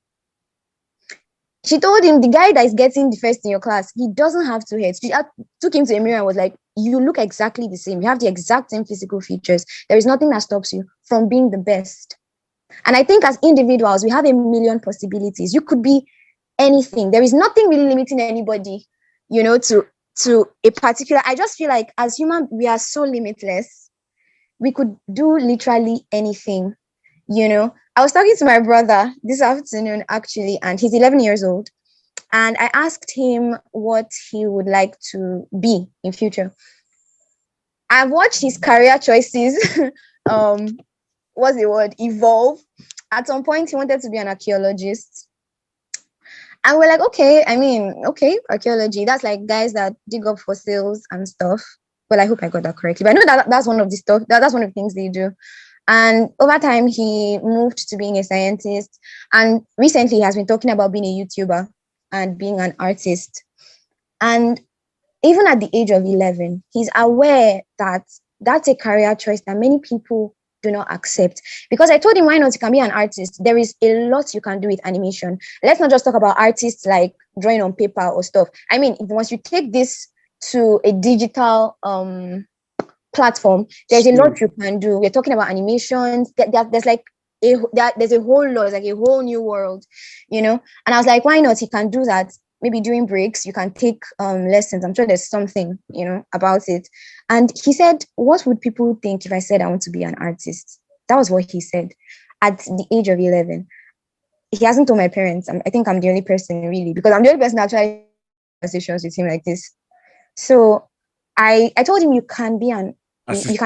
She told him, the guy that is getting the first in your class, he doesn't have two heads. She took him to a mirror and was like, you look exactly the same. You have the exact same physical features. There is nothing that stops you from being the best. And I think as individuals, we have a million possibilities. You could be anything. There is nothing really limiting anybody, to a particular. I just feel like as human, we are so limitless. We could do literally anything. I was talking to my brother this afternoon, actually, and he's 11 years old. And I asked him what he would like to be in future. I've watched his career choices. What's the word? Evolve. At some point, he wanted to be an archaeologist. And we're like, okay, archaeology. That's like guys that dig up fossils and stuff. Well, I hope I got that correctly. But I know that's one of the stuff. That's one of the things they do. And over time, he moved to being a scientist. And recently, he has been talking about being a YouTuber and being an artist. And even at the age of 11, he's aware that that's a career choice that many people do not accept. Because I told him, why not? You can be an artist. There is a lot you can do with animation. Let's not just talk about artists like drawing on paper or stuff. I mean, once you take this to a digital platform, there's a lot you can do. We're talking about animations. There's like there's a whole lot, like a whole new world, And I was like, why not? He can do that. Maybe during breaks, you can take lessons. I'm sure there's something, about it. And he said, what would people think if I said I want to be an artist? That was what he said at the age of 11. He hasn't told my parents. I think I'm the only person, really, because I'm the only person that actually conversations with him like this. So I told him, you can be an artist. I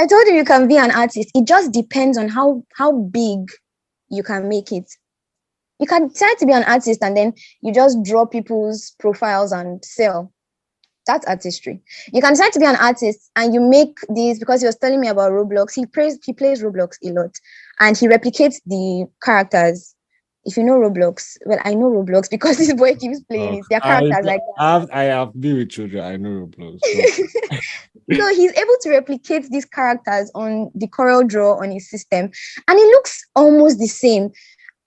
told him you can be an artist. It just depends on how big you can make it. You can decide to be an artist and then you just draw people's profiles and sell. That's artistry. You can decide to be an artist and you make these, because he was telling me about Roblox. He plays Roblox a lot and he replicates the characters. If you know Roblox, well, I know Roblox because this boy keeps playing it. Their characters like that. I have been with children. I know Roblox. So he's able to replicate these characters on the Corel Draw on his system, and it looks almost the same.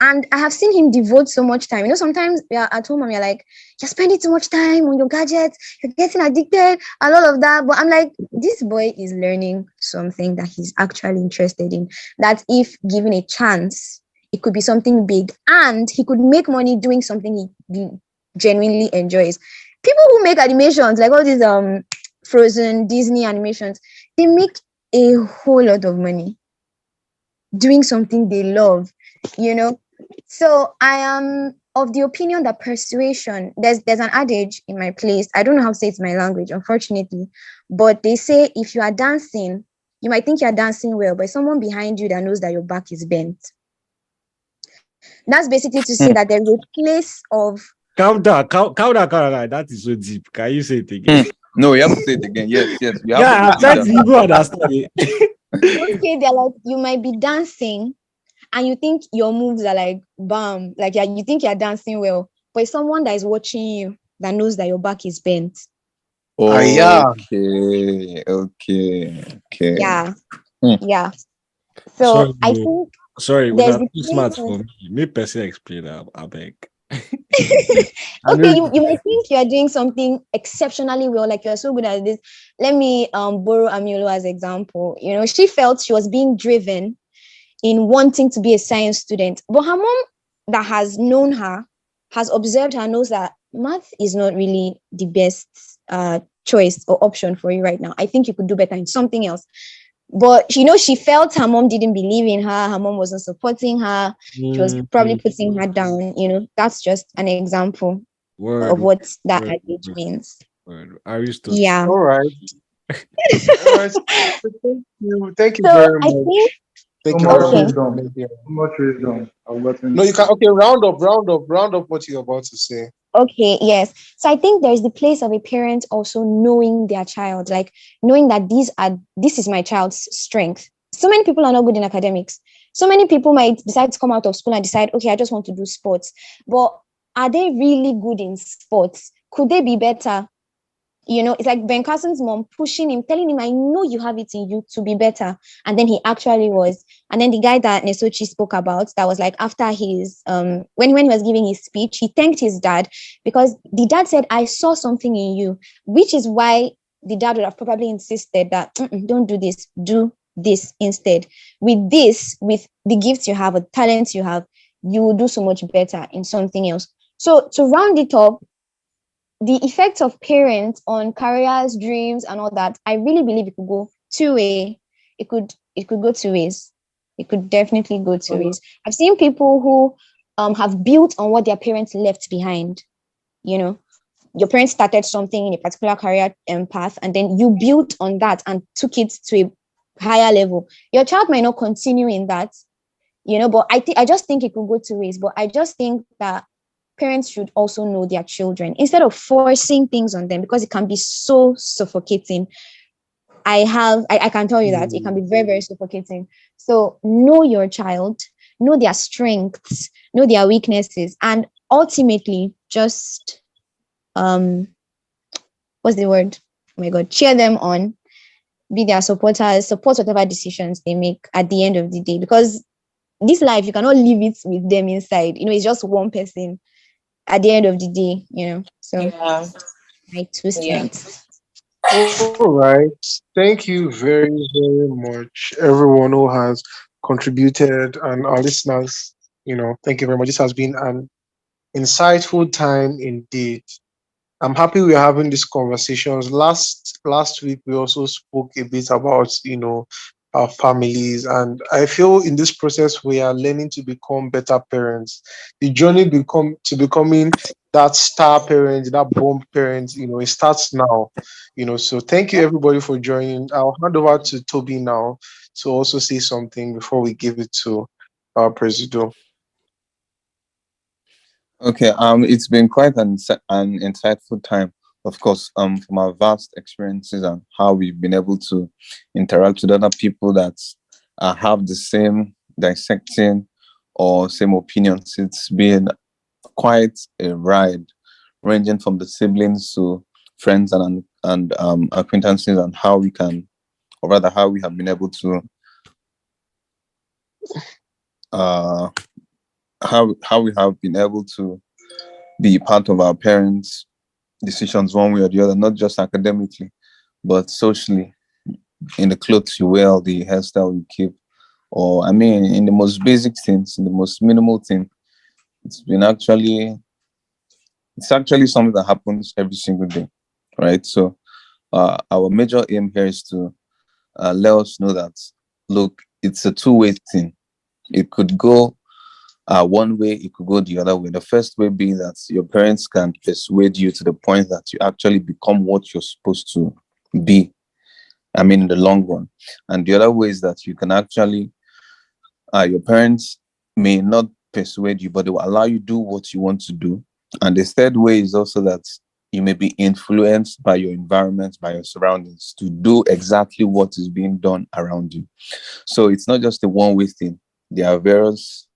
And I have seen him devote so much time. Sometimes we are at home and we're like, you're spending too much time on your gadgets, you're getting addicted, and all of that. But I'm like, this boy is learning something that he's actually interested in. That if given a chance, it could be something big, and he could make money doing something he genuinely enjoys. People who make animations, like all these Frozen, Disney animations, they make a whole lot of money doing something they love, So I am of the opinion that persuasion, there's an adage in my place. I don't know how to say it's my language, unfortunately, but they say if you are dancing, you might think you're dancing well, but someone behind you that knows that your back is bent. That's basically to say that there's a place of... Calm down. That is so deep. Can you say it again? No, you have to say it again. Yes. I'm trying to even understand it. Okay, they're like, you might be dancing and you think your moves are like bam, like you think you're dancing well, but it's someone that is watching you that knows that your back is bent. Okay. Yeah. So I think we're too smart for me. Me person explain I beg. Okay, you might think you are doing something exceptionally well, like you're so good at this. Let me borrow Amiolo as example. She felt she was being driven in wanting to be a science student, but her mom that has known her, has observed her, knows that math is not really the best choice or option for you right now. I think you could do better in something else. But she felt her mom didn't believe in her. Her mom wasn't supporting her. She was probably putting her down. That's just an example of what that adage means. Aristotle. Yeah. All right. Thank you very much. Thank you very much wisdom. No, you can. Okay, round up what you're about to say. Okay, yes. So I think there's the place of a parent also knowing their child, like knowing that this is my child's strength. So many people are not good in academics. So many people might decide to come out of school and decide, okay, I just want to do sports. But are they really good in sports? Could they be better? It's like Ben Carson's mom pushing him, telling him, I know you have it in you to be better. And then he actually was. And then the guy that Nesochi spoke about, that was like after his, when he was giving his speech, he thanked his dad because the dad said, I saw something in you, which is why the dad would have probably insisted that, don't do this instead. With this, with the gifts you have, the talents you have, you will do so much better in something else. So to round it up, the effects of parents on careers, dreams, and all that, I really believe it could go two way. It could go two ways. It could definitely go two ways. I've seen people who have built on what their parents left behind. Your parents started something in a particular career path, and then you built on that and took it to a higher level. Your child might not continue in that, but I just think it could go two ways. But I just think that parents should also know their children instead of forcing things on them, because it can be so suffocating. I can tell you that it can be very, very suffocating. So know your child, know their strengths, know their weaknesses, and ultimately just what's the word? Oh my god, cheer them on, be their supporters, support whatever decisions they make at the end of the day. Because this life, you cannot leave it with them inside. It's just one person at the end of the day, So Yeah. my 2 cents. All right. Thank you very, very much, everyone who has contributed and our listeners. Thank you very much. This has been an insightful time indeed. I'm happy we're having these conversations. Last week we also spoke a bit about our families, and I feel in this process we are learning to become better parents. The journey becoming that star parent, that bomb parent, it starts now. So thank you everybody for joining. I'll hand over to Toby now to also say something before we give it to our president. Okay, it's been quite an insightful time, of course, from our vast experiences and how we've been able to interact with other people that have the same dissecting or same opinions. It's been quite a ride, ranging from the siblings to friends and acquaintances, and how we can, or rather, how we have been able to uh how we have been able to be part of our parents' decisions one way or the other, not just academically, but socially, in the clothes you wear, the hairstyle you keep, or I mean, in the most basic things, in the most minimal thing. It's been actually, it's actually something that happens every single day, right? So our major aim here is to let us know that, look, it's a two-way thing. It could go one way, it could go the other way. The first way being that your parents can persuade you to the point that you actually become what you're supposed to be. I mean, in the long run. And the other way is that you can actually, your parents may not persuade you, but they will allow you to do what you want to do. And the third way is also that you may be influenced by your environment, by your surroundings, to do exactly what is being done around you. So it's not just a one-way thing. There are various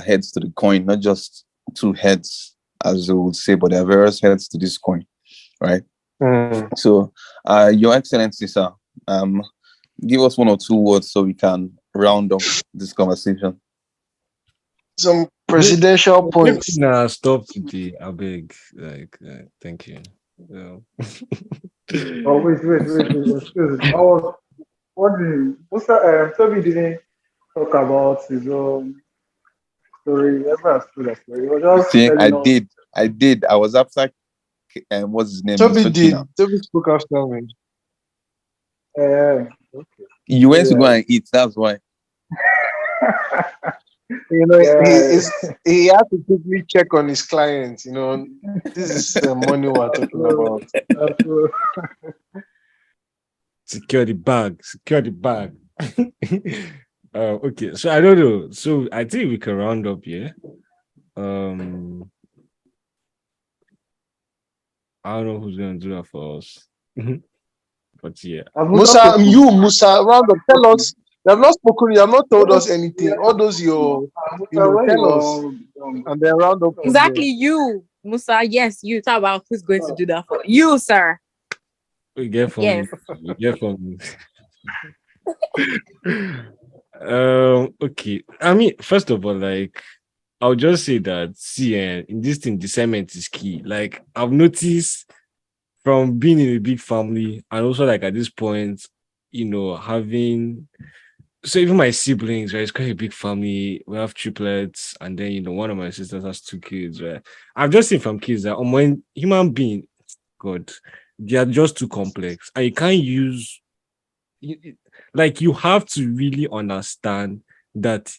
heads to the coin, not just two heads, as they would say, but there are various heads to this coin, right? So, Your Excellency, sir, give us one or two words so we can round up this conversation. Some presidential points. Nah, stop today. I beg. Thank you. Oh, wait. Excuse me. I was wondering, Toby didn't talk about his own story. Everyone has told a story. He was just See, telling us. I did. I was after, what's his name? Toby Nesochi did. now. Toby spoke after me. Okay. You went to go Yeah. and eat, that's why. Yeah. He had to quickly check on his clients. This is money we're talking about. So, Secure the bag. Secure the bag. Okay, so I don't know. So I think we can round up here. I don't know who's gonna do that for us. But yeah. has Musa Musa, spoken? Musa, round up. Tell us You have not spoken. You have not told us anything. All those Musa, when tell us, and then round up from there. Exactly, you, Musa. Yes, you. Talk about who's going to do that for you, sir. We get from Yes. you. We get from you. Okay. I mean, first of all, like I'll just say that see, in this thing, discernment is key. Like I've noticed from being in a big family, and also like at this point, having so even my siblings, right? It's quite a big family. We have triplets, and then one of my sisters has two kids, right? I've just seen from kids that when human being, God, they are just too complex, and you can't use like you have to really understand that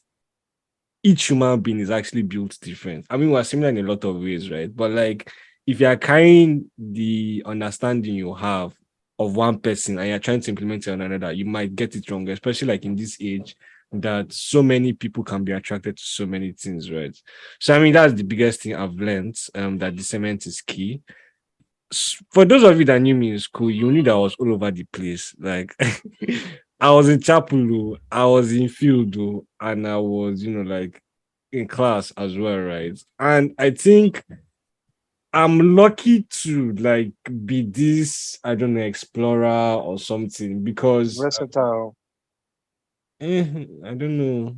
each human being is actually built different. I mean, we're similar in a lot of ways, right? But like, if you are carrying the understanding you have of one person and you're trying to implement it on another, you might get it wrong, especially like in this age that so many people can be attracted to so many things, right? So I mean, that's the biggest thing I've learned. That discernment is key. For those of you that knew me in school, you knew that I was all over the place. Like I was in chapel, oh, I was in field, oh, and I was, like in class as well, right? And I think I'm lucky to like be this, I don't know, explorer or something because Versatile. I don't know.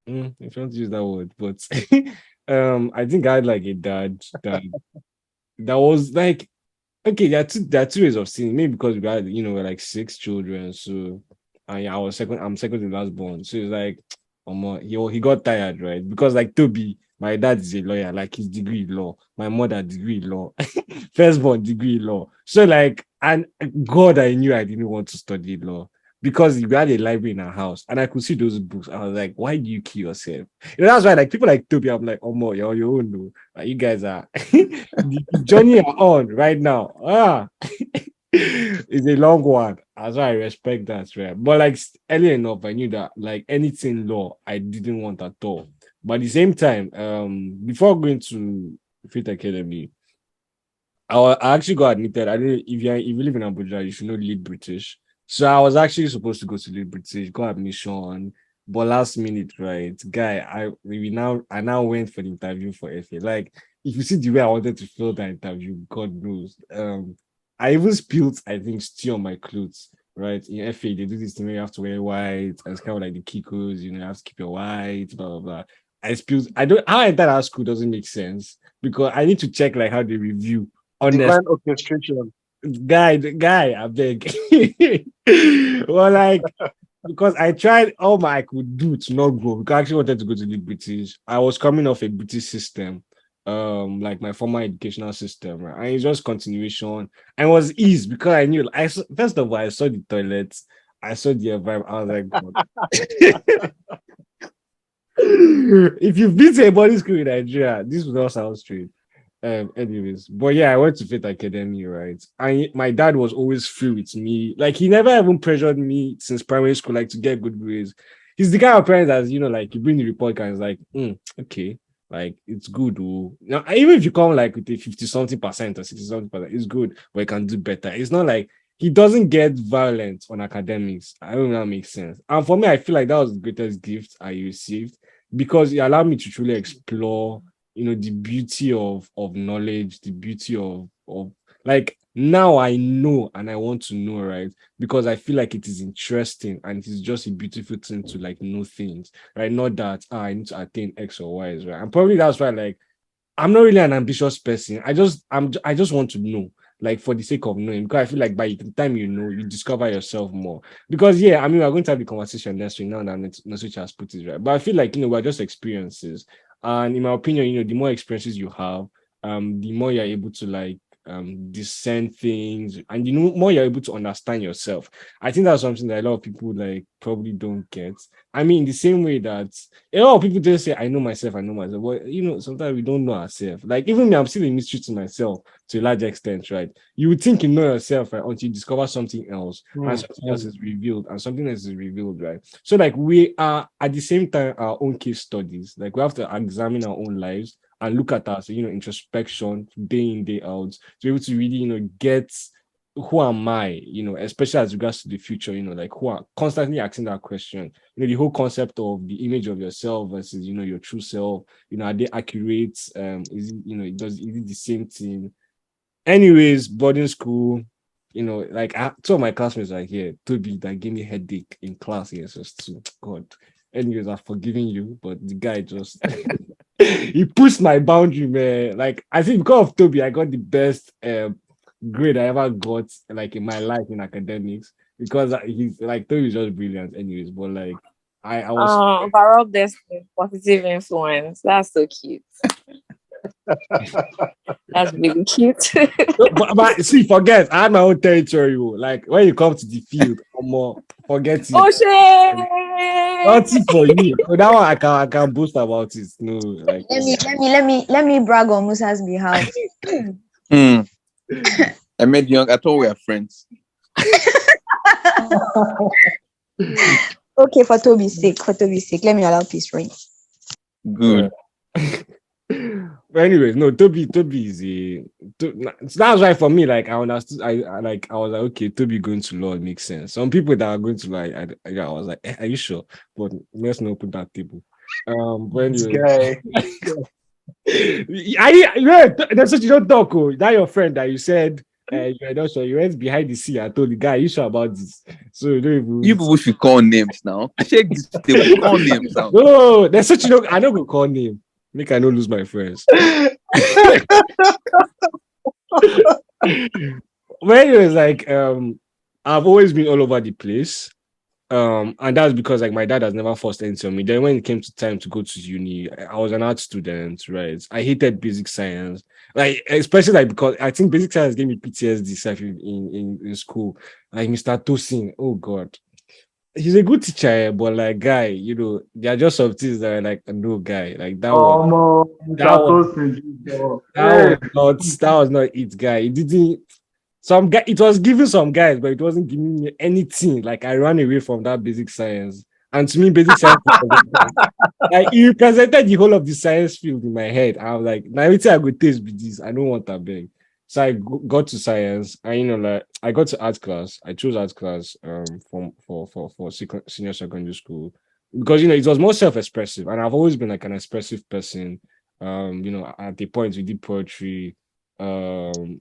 If you want to use that word, but I think I had like a dad that was like okay, there are two ways of seeing. Maybe because we had, we're like six children, so and yeah, I'm second to the last born. So it's like he got tired, right? Because like Toby, my dad is a lawyer, like his degree in law, my mother degree in law, firstborn degree in law. So like, and God, I knew I didn't want to study law because we had a library in our house and I could see those books. I was like, why do you kill yourself? That's why like people like Toby, I'm like, oh more, you're on your own, no. Like, you guys are the journey you're on right now. It's a long one. That's why I respect that, right? But like early enough, I knew that like anything law, I didn't want at all. But at the same time, before going to Faith Academy, I actually got admitted. I didn't. If you live in Abuja, you should know Lead British. So I was actually supposed to go to Lead British, got admission, but last minute, right, guy, I now went for the interview for FA. Like, if you see the way I wanted to fill that interview, God knows. I even spilled, I think, stew on my clothes. Right in FA, they do this thing where you have to wear white, and it's kind of like the Kikos, you have to keep your white, blah blah blah. I spilled. I don't. How I entered our school doesn't make sense because I need to check like how they review honest Divine orchestration. guy, I beg. Well, like because I tried all my I could do to not go because I actually wanted to go to the British. I was coming off a British system, like my former educational system, right? And it's just continuation. And it was easy because I knew first of all, I saw the toilets, I saw the environment, I was like, God. If you've been to a boarding school in Nigeria, this will not sound straight. Anyways, but yeah, I went to Faith Academy, right? And my dad was always free with me. Like he never even pressured me since primary school, like to get good grades. He's the kind of parent that's like you bring the report card and it's like, okay, like it's good. Oh. Now, even if you come like with a 50 something percent or 60 something percent, it's good, but you can do better. It's not like he doesn't get violent on academics. I don't know if that makes sense. And for me, I feel like that was the greatest gift I received because it allowed me to truly explore the beauty of knowledge, the beauty of like now I know and I want to know, right? Because I feel like it is interesting and it is just a beautiful thing to like know things, right? Not that I need to attain X or Y, right? And probably that's why like I'm not really an ambitious person. I just want to know, like for the sake of knowing, because I feel like by the time you know, you discover yourself more. Because yeah, I mean, we're going to have the conversation next week now that Nasuch has put it right. But I feel like we're just experiences, and in my opinion, the more experiences you have, the more you're able to like discern things, and more you're able to understand yourself. I think that's something that a lot of people like probably don't get. I mean, the same way that a lot of people just say, I know myself, I know myself. But sometimes we don't know ourselves. Like even me, I'm still a mystery to myself to a large extent, right? You would think you know yourself, right? Until you discover something else, and something else is revealed, and something else is revealed, right? So like we are at the same time our own case studies. Like we have to examine our own lives and look at us, introspection day in, day out, to be able to really, get who am I, especially as regards to the future, like who are constantly asking that question. The whole concept of the image of yourself versus, your true self, are they accurate? Is it, is it the same thing? Anyways, boarding school, like two of my classmates are here, Toby, that gave me headache in class. Yes, just to God. Anyways, I've forgiven you, but the guy just he pushed my boundary, man. Like I think because of Toby, I got the best grade I ever got like in my life in academics because he's like Toby's just brilliant, anyways. But like I was Overall destiny, positive influence. That's so cute. That's really cute. but see, forget I had my own territory. Like when you come to the field, more forget it. Oh Nothing shit! for you. So that one I can boast about it. No, like Let me brag on Musa's behalf. I met Young. I thought we were friends. Okay, for Toby's sake, let me allow peace reign. Good. But anyways, no, Toby is so that's why for me, like I understood, I was like, okay, Toby going to law makes sense. Some people that are going to like, I was like, are you sure? But let's not open that table. But This anyway, guy. that's what you don't talk. Oh, that your friend that you said you're not sure. You went behind the scene and told the guy, are you sure about this? So you don't even. You people should call names now. Check this table. Call names out. No, that's such I don't go call name. Make I don't lose my friends. Well, anyways, like I've always been all over the place. And that's because like my dad has never forced anything on me. Then when it came to time to go to uni, I was an art student, right? I hated basic science, like especially like because I think basic science gave me PTSD stuff in school. Like Mr. Tosin, oh god, he's a good teacher, but like guy, there are just some things that are like no guy, like that was that was that was not it, guy. It didn't. Some guy, it was giving some guys, but it wasn't giving me anything. Like I ran away from that basic science, and to me, basic science like you presented the whole of the science field in my head. I was like, now everything I go taste with this. I don't want that big. So I got to science. I like I got to art class. I chose art class from for senior secondary school because it was more self-expressive, and I've always been like an expressive person. At the point we did poetry, and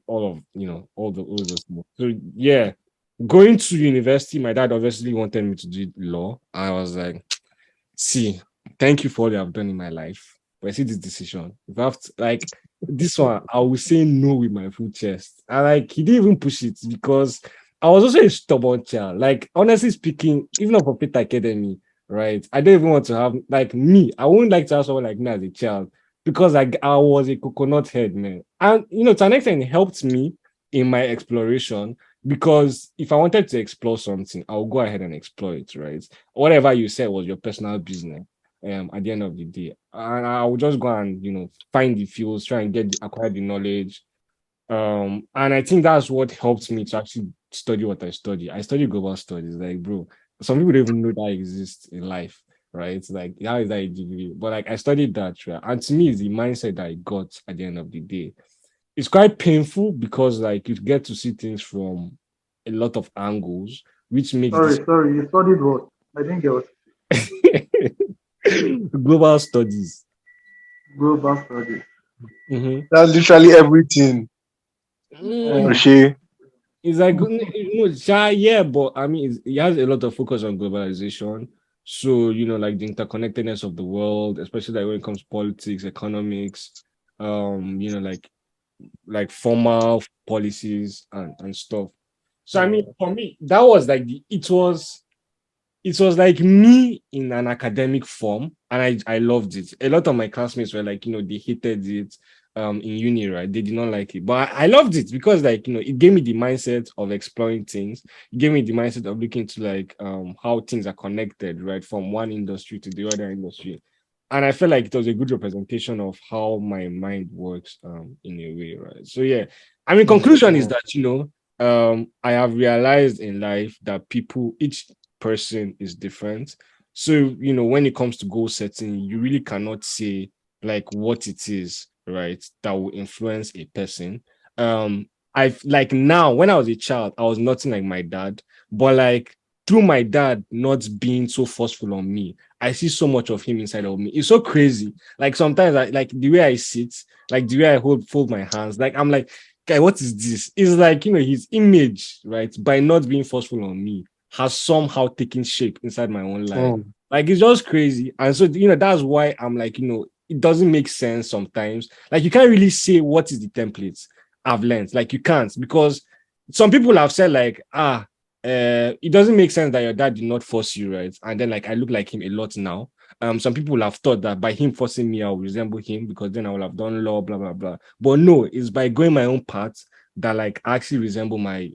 all those things. So yeah, going to university, my dad obviously wanted me to do law. I was like, see, thank you for all you have done in my life. But I see this decision. If I have to, like this one, I will say no with my full chest. And like he didn't even push it because I was also a stubborn child. Like honestly speaking, even up for Peter Academy, right? I don't even want to have like me. I wouldn't like to have someone like me as a child because like I was a coconut head, man. And to an extent, it helped me in my exploration because if I wanted to explore something, I'll go ahead and explore it, right? Whatever you said was your personal business. At the end of the day, and I would just go and find the fields, try and acquire the knowledge. And I think that's what helped me to actually study what I study. I study global studies, like bro. Some people don't even know that exists in life, right? It's like how is that a degree? But like I studied that, right? And to me, it's the mindset that I got at the end of the day. It's quite painful because like you get to see things from a lot of angles, which makes this Sorry, you studied what? I think it was global studies. global studies. Mhm. That's literally everything. Mm, Oshé. It's like yeah, but I mean, it has a lot of focus on globalization. So like the interconnectedness of the world, especially like when it comes to politics, economics, like formal policies and stuff. So I mean, for me, that was like it was like me in an academic form, and I loved it. A lot of my classmates were like, they hated it in uni, right? They did not like it. But I loved it because like, it gave me the mindset of exploring things. It gave me the mindset of looking to like how things are connected, right? From one industry to the other industry. And I felt like it was a good representation of how my mind works in a way, right? So yeah. I mean, conclusion is that, I have realized in life that each person is different. So, when it comes to goal setting, you really cannot say like what it is, right, that will influence a person. I like now when I was a child, I was nothing like my dad, but like through my dad not being so forceful on me, I see so much of him inside of me. It's so crazy. Like sometimes I like the way I sit, like the way I fold my hands, like I'm like, guy, what is this? It's like, his image, right, by not being forceful on me has somehow taken shape inside my own life. Mm. Like it's just crazy. And so, that's why I'm like, it doesn't make sense sometimes. Like you can't really say what is the template I've learned. Like you can't, because some people have said like, it doesn't make sense that your dad did not force you, right? And then like I look like him a lot now. Some people have thought that by him forcing me, I will resemble him because then I will have done law, blah blah blah. But no, it's by going my own path that like I actually resemble my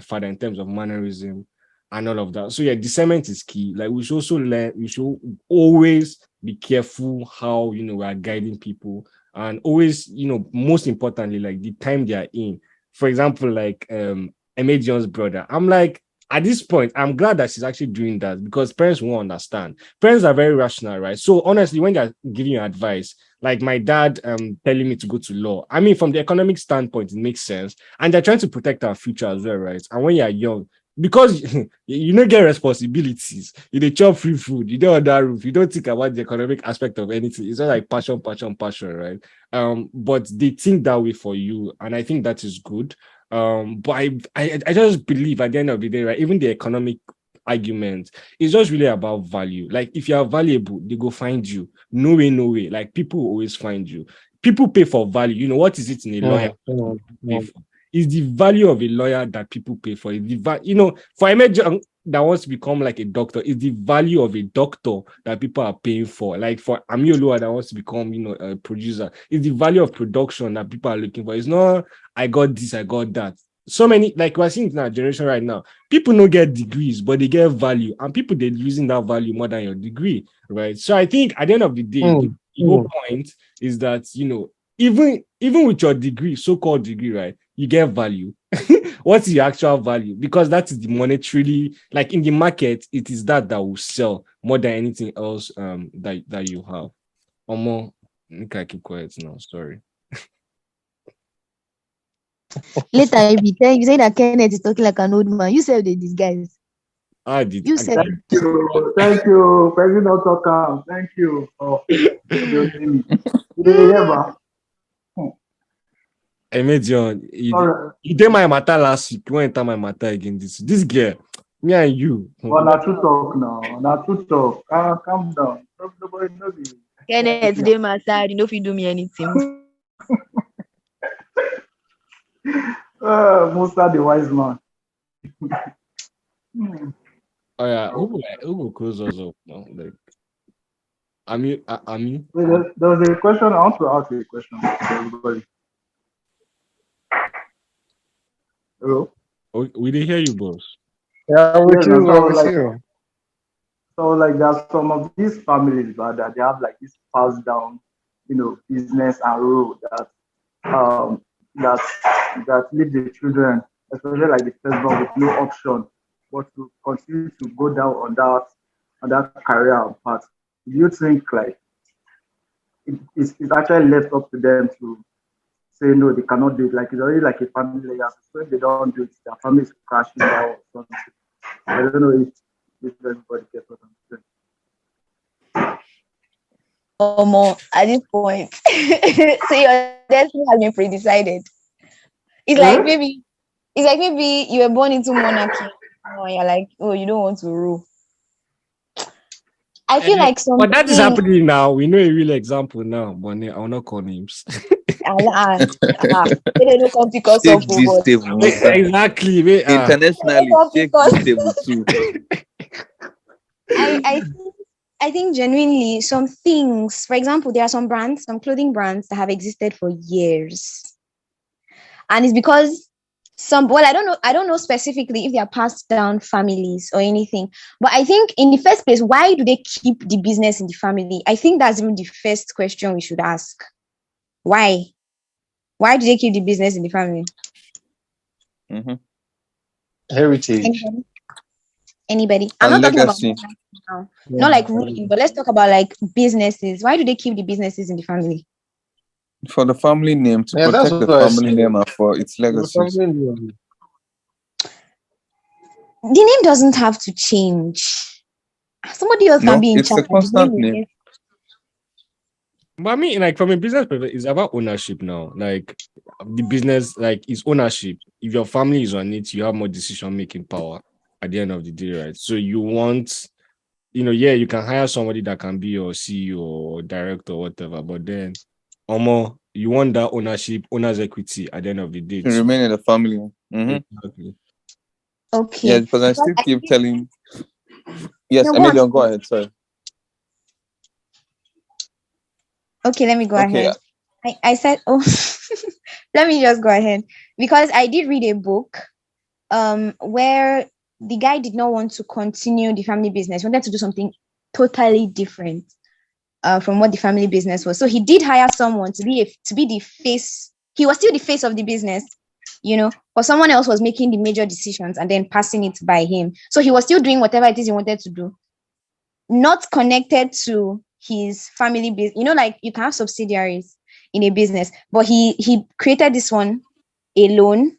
father in terms of mannerism and all of that. So yeah, discernment is key. Like we should also learn, we should always be careful how we are guiding people, and always, most importantly, like the time they are in. For example, like Emedion's brother. I'm like, at this point, I'm glad that she's actually doing that because parents won't understand. Parents are very rational, right? So honestly, when they're giving you advice, like my dad telling me to go to law, I mean, from the economic standpoint, it makes sense. And they're trying to protect our future as well, right? And when you're young, because you don't get responsibilities, you don't chop free food, you don't under roof, you don't think about the economic aspect of anything. It's not like passion, passion, passion, right? But they think that way for you, and I think that is good. But I just believe at the end of the day, right, even the economic argument is just really about value. Like if you are valuable, they go find you. No way, no way. Like people will always find you. People pay for value. What is it in a lawyer pay for? Is the value of a lawyer that people pay for. Is the for a major that wants to become like a doctor, is the value of a doctor that people are paying for. Like for Amiolua that wants to become, a producer, is the value of production that people are looking for. It's not, I got this, I got that. So many, like we're seeing in our generation right now, people don't get degrees, but they get value, and people they're using that value more than your degree, right? So I think at the end of the day, the whole point is that even with your degree, so-called degree, right, you get value. What's the actual value? Because that is the monetarily, like in the market, it is that will sell more than anything else that you have. Or more, I keep quiet now. Sorry. Later, you say that Kenneth is talking like an old man. You said these guys. I did. You said. Thank you, President Otoka. Thank you for building me. I made you did my matter last week. You won't enter my matter again this girl. Me and you. Well, not to talk now. Not to talk. Calm down. Nobody knows you. Kenneth, today my side. You know if you do me anything. Musa the wise man. Oh yeah, who will close us up now? Like, I mean, There was a question. I want to ask you a question to everybody. Hello. We didn't hear you, boss. Yeah, with Yes, you, so with like, you. so like, there are some of these families that they have like this passed down, business and role um that that leave the children, especially like the firstborn, with no option but to continue to go down on that career path. Do you think like it's actually left up to them to say no, they cannot do it? Like it's already like a family legacy. So if they don't do it, their family is crashing down or something. I don't know if everybody gets what I'm saying. More at this point. So your destiny has been pre-decided. It's like maybe you were born into monarchy. You're like, oh, you don't want to rule. I feel like but that is something. happening now. We know a real example now, but I will not call names. They don't come pick us Shake up, this table, Musa. Exactly. Internationally, shake this table too. I think genuinely some things, for example, there are some brands, some clothing brands that have existed for years. And it's because I don't know specifically if they are passed down families or anything. But I think in the first place, why do they keep the business in the family? I think that's even the first question we should ask. Why? Why do they keep the business in the family? Mm-hmm. Heritage. Anybody? I'm not talking about legacy. now. Not like ruling, but let's talk about like businesses. Why do they keep the businesses in the family? For the family name, to Yeah, that's protect the what I family said. name and for its The legacies. family name. The name doesn't have to change. Somebody else can No, be in it's charge. a The constant name name. is But I mean, like from a business perspective, it's about ownership now. Like the business, like is ownership. If your family is on it, you have more decision making power at the end of the day, right? So you want, yeah, you can hire somebody that can be your CEO or director or whatever, but then you want that ownership, owner's equity at the end of the day To too. remain in the family. Mhm. Exactly. Yeah, okay. because I Because still keep telling. Yes, no, go on. Emilio, go ahead. Sorry. Okay, let me go Okay. ahead. I said, oh, let me just go ahead because I did read a book where the guy did not want to continue the family business. He wanted to do something totally different from what the family business was. So he did hire someone to be the face. He was still the face of the business, but someone else was making the major decisions and then passing it by him. So he was still doing whatever it is he wanted to do, not connected to his family business. Like you can have subsidiaries in a business, but he created this one alone.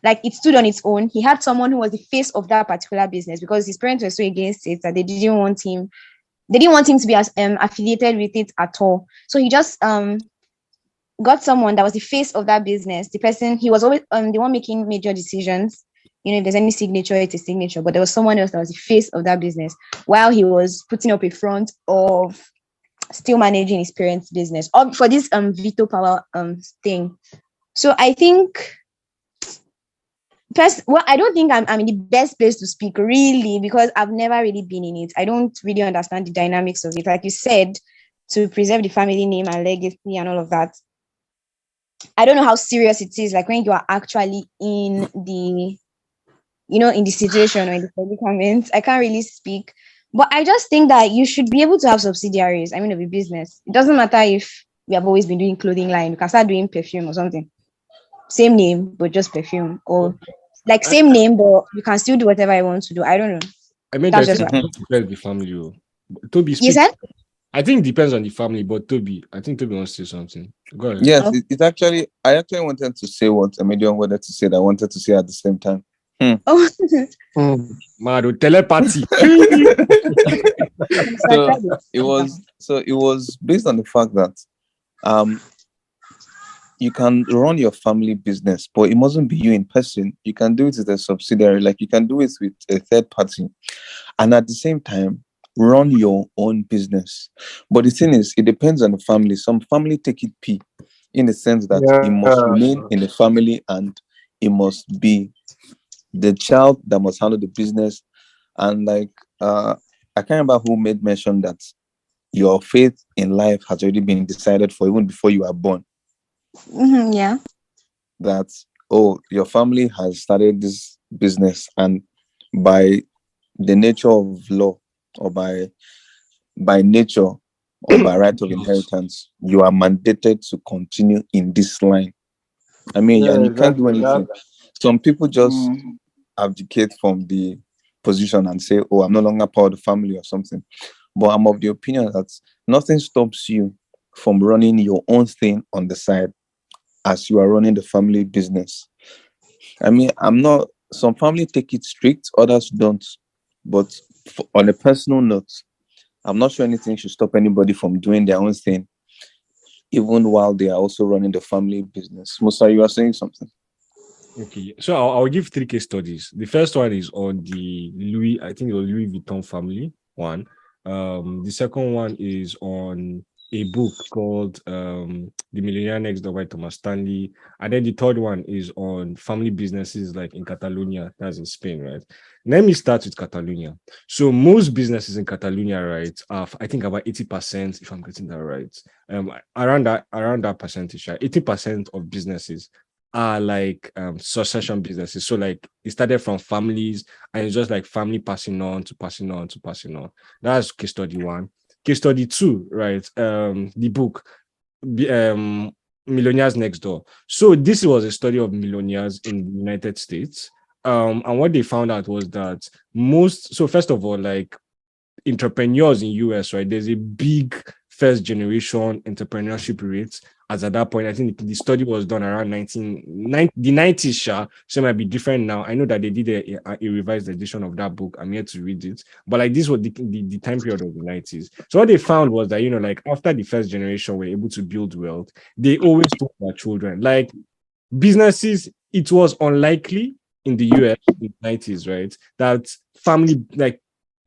Like it stood on its own. He had someone who was the face of that particular business because his parents were so against it that they didn't want him. They didn't want him to be affiliated with it at all. So he just got someone that was the face of that business. The person, he was always the one making major decisions. If there's any signature, it's a signature. But there was someone else that was the face of that business while he was putting up a front of still managing his parents' business for this veto power thing. So I think I don't think I'm in the best place to speak really because I've never really been in it. I don't really understand the dynamics of it. Like you said, to preserve the family name and legacy and all of that. I don't know how serious it is, like when you are actually in the situation or in the predicament. I can't really speak. But I just think that you should be able to have subsidiaries, of a business. It doesn't matter if we have always been doing clothing line. You can start doing perfume or something. Same name, but just perfume. Or like I, same name, but you can still do whatever you want to do. I don't know. I mean, I That's just think what Mhm. it depends on the family. Oh. Toby, you speak. said. I think it depends on the family, but I think Toby wants to say something. Go ahead. Yes, Oh, it actually. I actually wanted to say what Emilio wanted to say. That I wanted to say at the same time. oh. Mm. Mado, telepathy. So it was based on the fact that um you can run your family business, but it mustn't be you in person. You can do it with a subsidiary, like you can do it with a third party, and at the same time run your own business. But the thing is, it depends on the family. Some family take it p, in the sense that it must Yeah. remain in the family and it must be the child that must handle the business. And like I can't remember who made mention that your fate in life has already been decided for even before you are born. Yeah. That, oh, your family has started this business, and by the nature of law, or by nature, or by right of Yes. inheritance, you are mandated to continue in this line. I mean, and Yeah, you can't do exactly. anything. Some people just Mm, abdicate from the position and say, oh, I'm no longer part of the family or something. But I'm of the opinion that nothing stops you from running your own thing on the side as you are running the family business. I mean, some family take it strict, others don't. But on a personal note, I'm not sure anything should stop anybody from doing their own thing, even while they are also running the family business. Musa, you are saying something? Okay, so I'll give three case studies. The first one is on the I think it was Louis Vuitton family one. The second one is on a book called The Millionaire Next Door by Thomas Stanley. And then the third one is on family businesses like in Catalonia, that's in Spain, right? Let me start with Catalonia. So most businesses in Catalonia, right, I think about 80%, if I'm getting that right. Around that percentage, right? 80% of businesses are like succession businesses. So like it started from families and it's just like family passing on to passing on to passing on. That's case study one. Case study two, right? The book Millionaires Next Door. So this was a study of millionaires in the United States. And what they found out was that first of all, like entrepreneurs in US, right? There's a big first generation entrepreneurship rates. As at that point, I think the study was done around the 90s, so it might be different now. I know that they did a revised edition of that book. I'm here to read it. But like this was the time period of the 90s. So what they found was that, like after the first generation were able to build wealth, they always told their children, like businesses, it was unlikely in the US in the 90s, right? That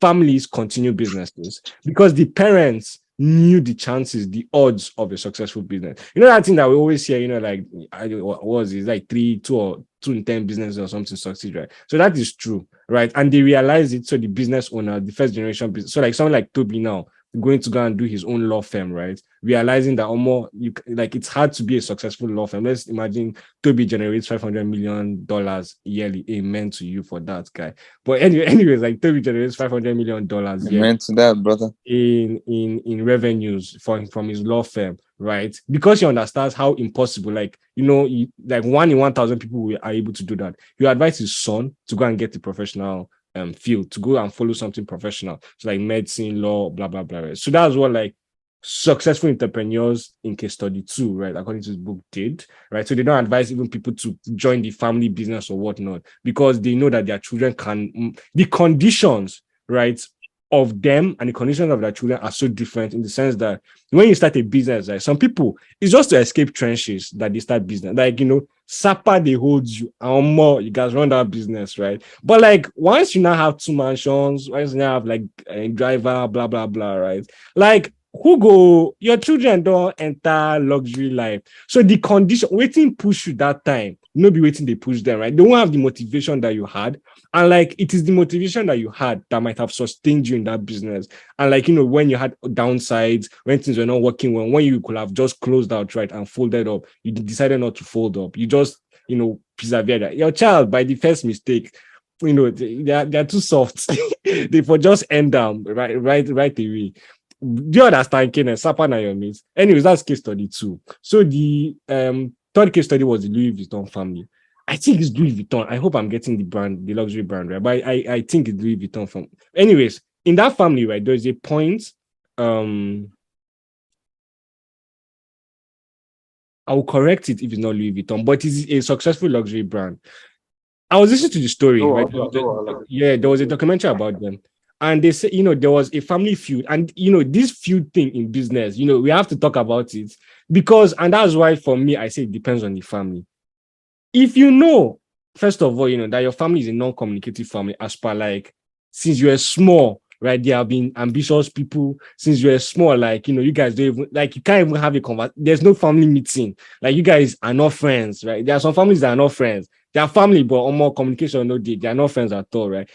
families continue businesses because the parents knew the chances, the odds of a successful business. That thing that we always hear, like what was it, like two in 10 businesses or something succeed, right? So that is true, right? And they realize it. So the business owner, the first generation business, so like someone like Toby now going to go and do his own law firm, right? Realizing that it's hard to be a successful law firm. Let's imagine Toby generates $500 million yearly. Amen to you for that, guy. But anyways, like Toby generates $500 million yearly. Amen to that, brother. In revenues from his law firm, right? Because he understands how impossible, like 1 in 1,000 people are able to do that. You advise his son to go and get the professional field, to go and follow something professional, so like medicine, law, blah blah blah. Right? So that's what like successful entrepreneurs in case study 2, right, according to this book, did, right? So they don't advise even people to join the family business or whatnot because they know that their children can, the conditions, right, of them and the conditions of their children are so different in the sense that when you start a business, right, some people, it's just to escape trenches that they start business. Like, Sapa, they hold you, and more, you guys run that business, right? But like, once you now have 2 mansions, once you now have like a driver, blah, blah, blah, right? Like, your children don't enter luxury life. So the condition, waiting push you that time, be waiting, they push them, right? They won't have the motivation that you had. And like, it is the motivation that you had that might have sustained you in that business. And like, when you had downsides, when things were not working well, when you could have just closed out, right, and folded up, you decided not to fold up. You just, persevere that. Your child, by the first mistake, they're too soft. They for just end down right away. Do you understand, Kenneth? Sapa na your mates. Anyways, that's case study 2. So the third case study was the Louis Vuitton family. I think it's Louis Vuitton. I hope I'm getting the brand, the luxury brand, right? But I think it's Louis Vuitton from. Anyways, in that family, right, there's a point. I will correct it if it's not Louis Vuitton, but it's a successful luxury brand. I was listening to the story, right? There was a documentary about them. And they say, there was a family feud. And, this feud thing in business, we have to talk about it because, and that's why for me, I say it depends on the family. If first of all, that your family is a non-communicative family, as per like, since you are small, right? They have been ambitious people since you were small, like, you guys don't even, like, you can't even have a conversation. There's no family meeting. Like, you guys are not friends, right? There are some families that are not friends. They are family, but on more communication, they are not friends at all, right?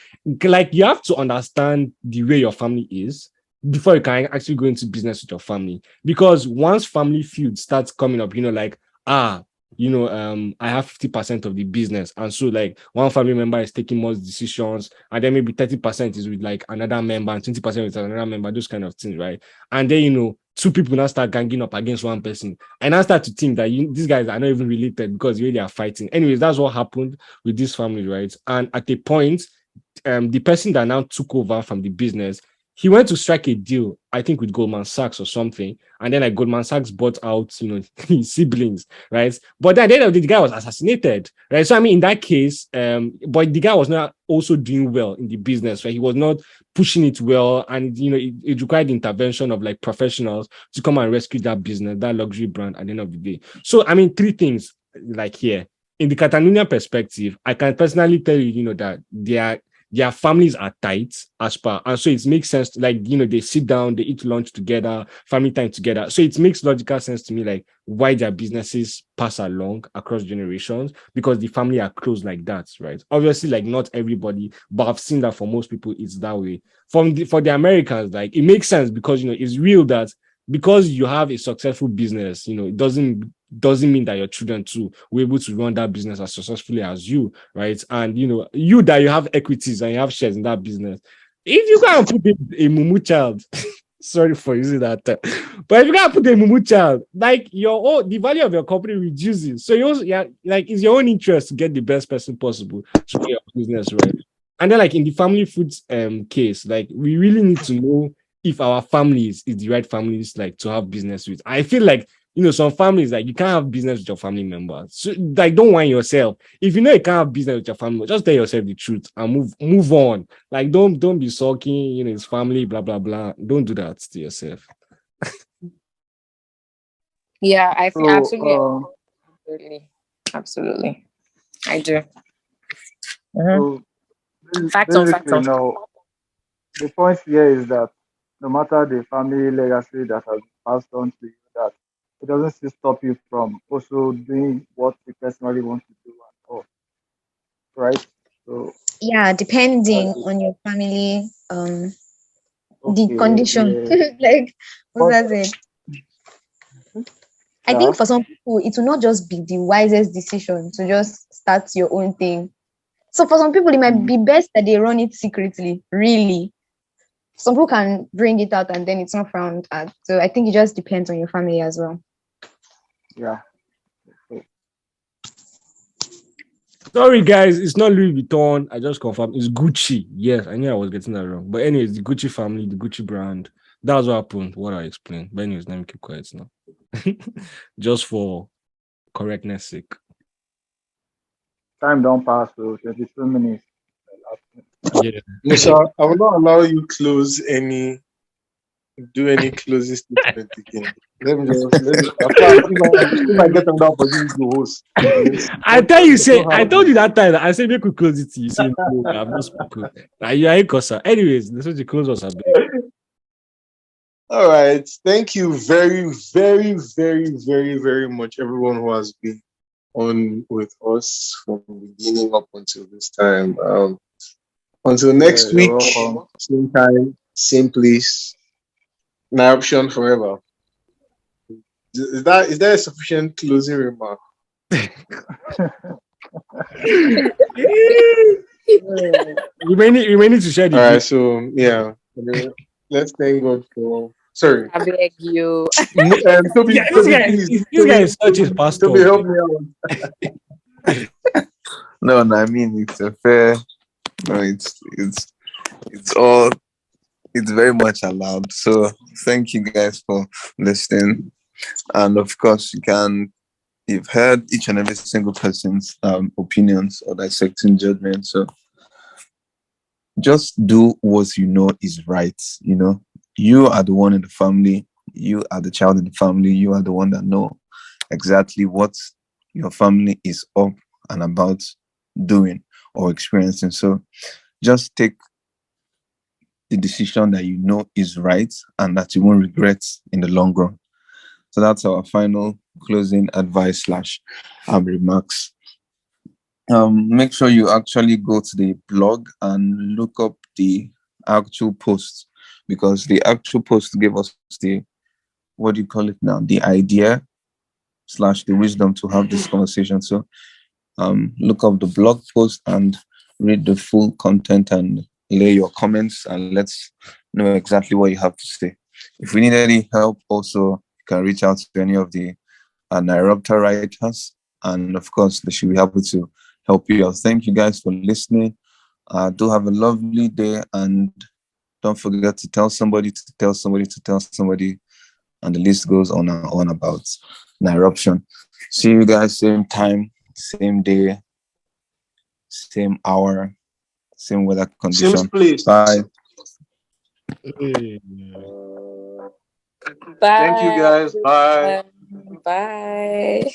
Like, you have to understand the way your family is before you can actually go into business with your family. Because once family feud starts coming up, like, I have 50% of the business. And so like one family member is taking most decisions, and then maybe 30% is with like another member and 20% with another member, those kind of things, right? And then, 2 people now start ganging up against one person. And I start to think that these guys are not even related because really are fighting. Anyways, that's what happened with this family, right? And at a point, the person that now took over from the business, he went to strike a deal, I think with Goldman Sachs or something. And then like Goldman Sachs bought out, his siblings, right? But at the end of the guy was assassinated, right? So, I mean, in that case, but the guy was not also doing well in the business, right? He was not pushing it well. And, it required the intervention of like professionals to come and rescue that business, that luxury brand at the end of the day. So, I mean, 3 things like here. In the Catalonia perspective, I can personally tell you, that their families are tight as per, and so it makes sense to, like, they sit down, they eat lunch together, family time together. So it makes logical sense to me, like, why their businesses pass along across generations, because the family are close like that, right? Obviously, like, not everybody, but I've seen that for most people, it's that way. For the Americans, like, it makes sense because, it's real that because you have a successful business, it doesn't mean that your children too were able to run that business as successfully as you, right? And you that you have equities and you have shares in that business, if you can put a mumu child, sorry for using that term, but if you can put a mumu child, like the value of your company reduces. So like it's your own interest to get the best person possible to run your business, right? And then like in the family foods case, like we really need to know if our families is the right families like to have business with. I feel like some families like you can't have business with your family members. So like don't whine yourself. If you know you can't have business with your family, just tell yourself the truth and move on. Like don't be sulking, his family, blah blah blah. Don't do that to yourself. Yeah, I think So absolutely, absolutely, I do. Mhm. so Facts on facts basically, on. now the point here is that no matter the family legacy that has been passed on to you, that it doesn't still stop you from also doing what you personally want to do and all, right? So Yeah, depending that's it. on your family, the Okay, condition. yeah. Like what But I said. I yeah, think for some people, it will not just be the wisest decision to just start your own thing. So for some people, it might mm, be best that they run it secretly, really. Some people can bring it out and then it's not frowned at. So I think it just depends on your family as well. yeah. So, Sorry, guys, it's not Louis Vuitton. I just confirmed it's Gucci. Yes, I knew I was getting that wrong. But anyways, the Gucci family, the Gucci brand. That's what happened. What I explained. But anyways, let me keep quiet now. Just for correctness sake. time don't pass, so 22 minutes. Yeah. Musa, I will not allow you do any closing statement again. Let me. If I get another opportunity to host, I tell you, say, don't I have told me. you that time. I said, make we close it to you. Say, no, I've not spoken. Now you are incosa. Anyways, this is the close us a bit. All right. Thank you very, very, very, very, very much, everyone who has been on with us from the beginning up until this time. Until Yeah, next you're week, welcome. same time, same place. My option forever. Is that a sufficient closing remark? You may need to share the All right. group. So yeah, let's thank God for. Sorry, I beg you. Toby, Toby, please, This guy is such a Toby, pastor. help me out. No, no, I mean it's a fair. No, it's all. It's very much allowed. So thank you guys for listening, and of course you've heard each and every single person's opinions or dissecting judgment. So just do what you know is right. You are the one in the family. You are the child in the family. You are the one that know exactly what your family is up and about doing or experiencing. So just take the decision that you know is right and that you won't regret in the long run. So that's our final closing advice slash remarks. Make sure you actually go to the blog and look up the actual post, because the actual post gave us the, what do you call it now, the idea slash the wisdom to have this conversation. So look up the blog post and read the full content and lay your comments and let's know exactly what you have to say. If we need any help, also you can reach out to any of the Nirrupter writers, and of course they should be happy to help you out. Thank you guys for listening. Do have a lovely day, and don't forget to tell somebody to tell somebody to tell somebody, and the list goes on and on about Nirruption. See you guys same time, same day, same hour, same weather Same condition. place. Bye. Hey. Thank you, Bye. guys. Bye. Bye.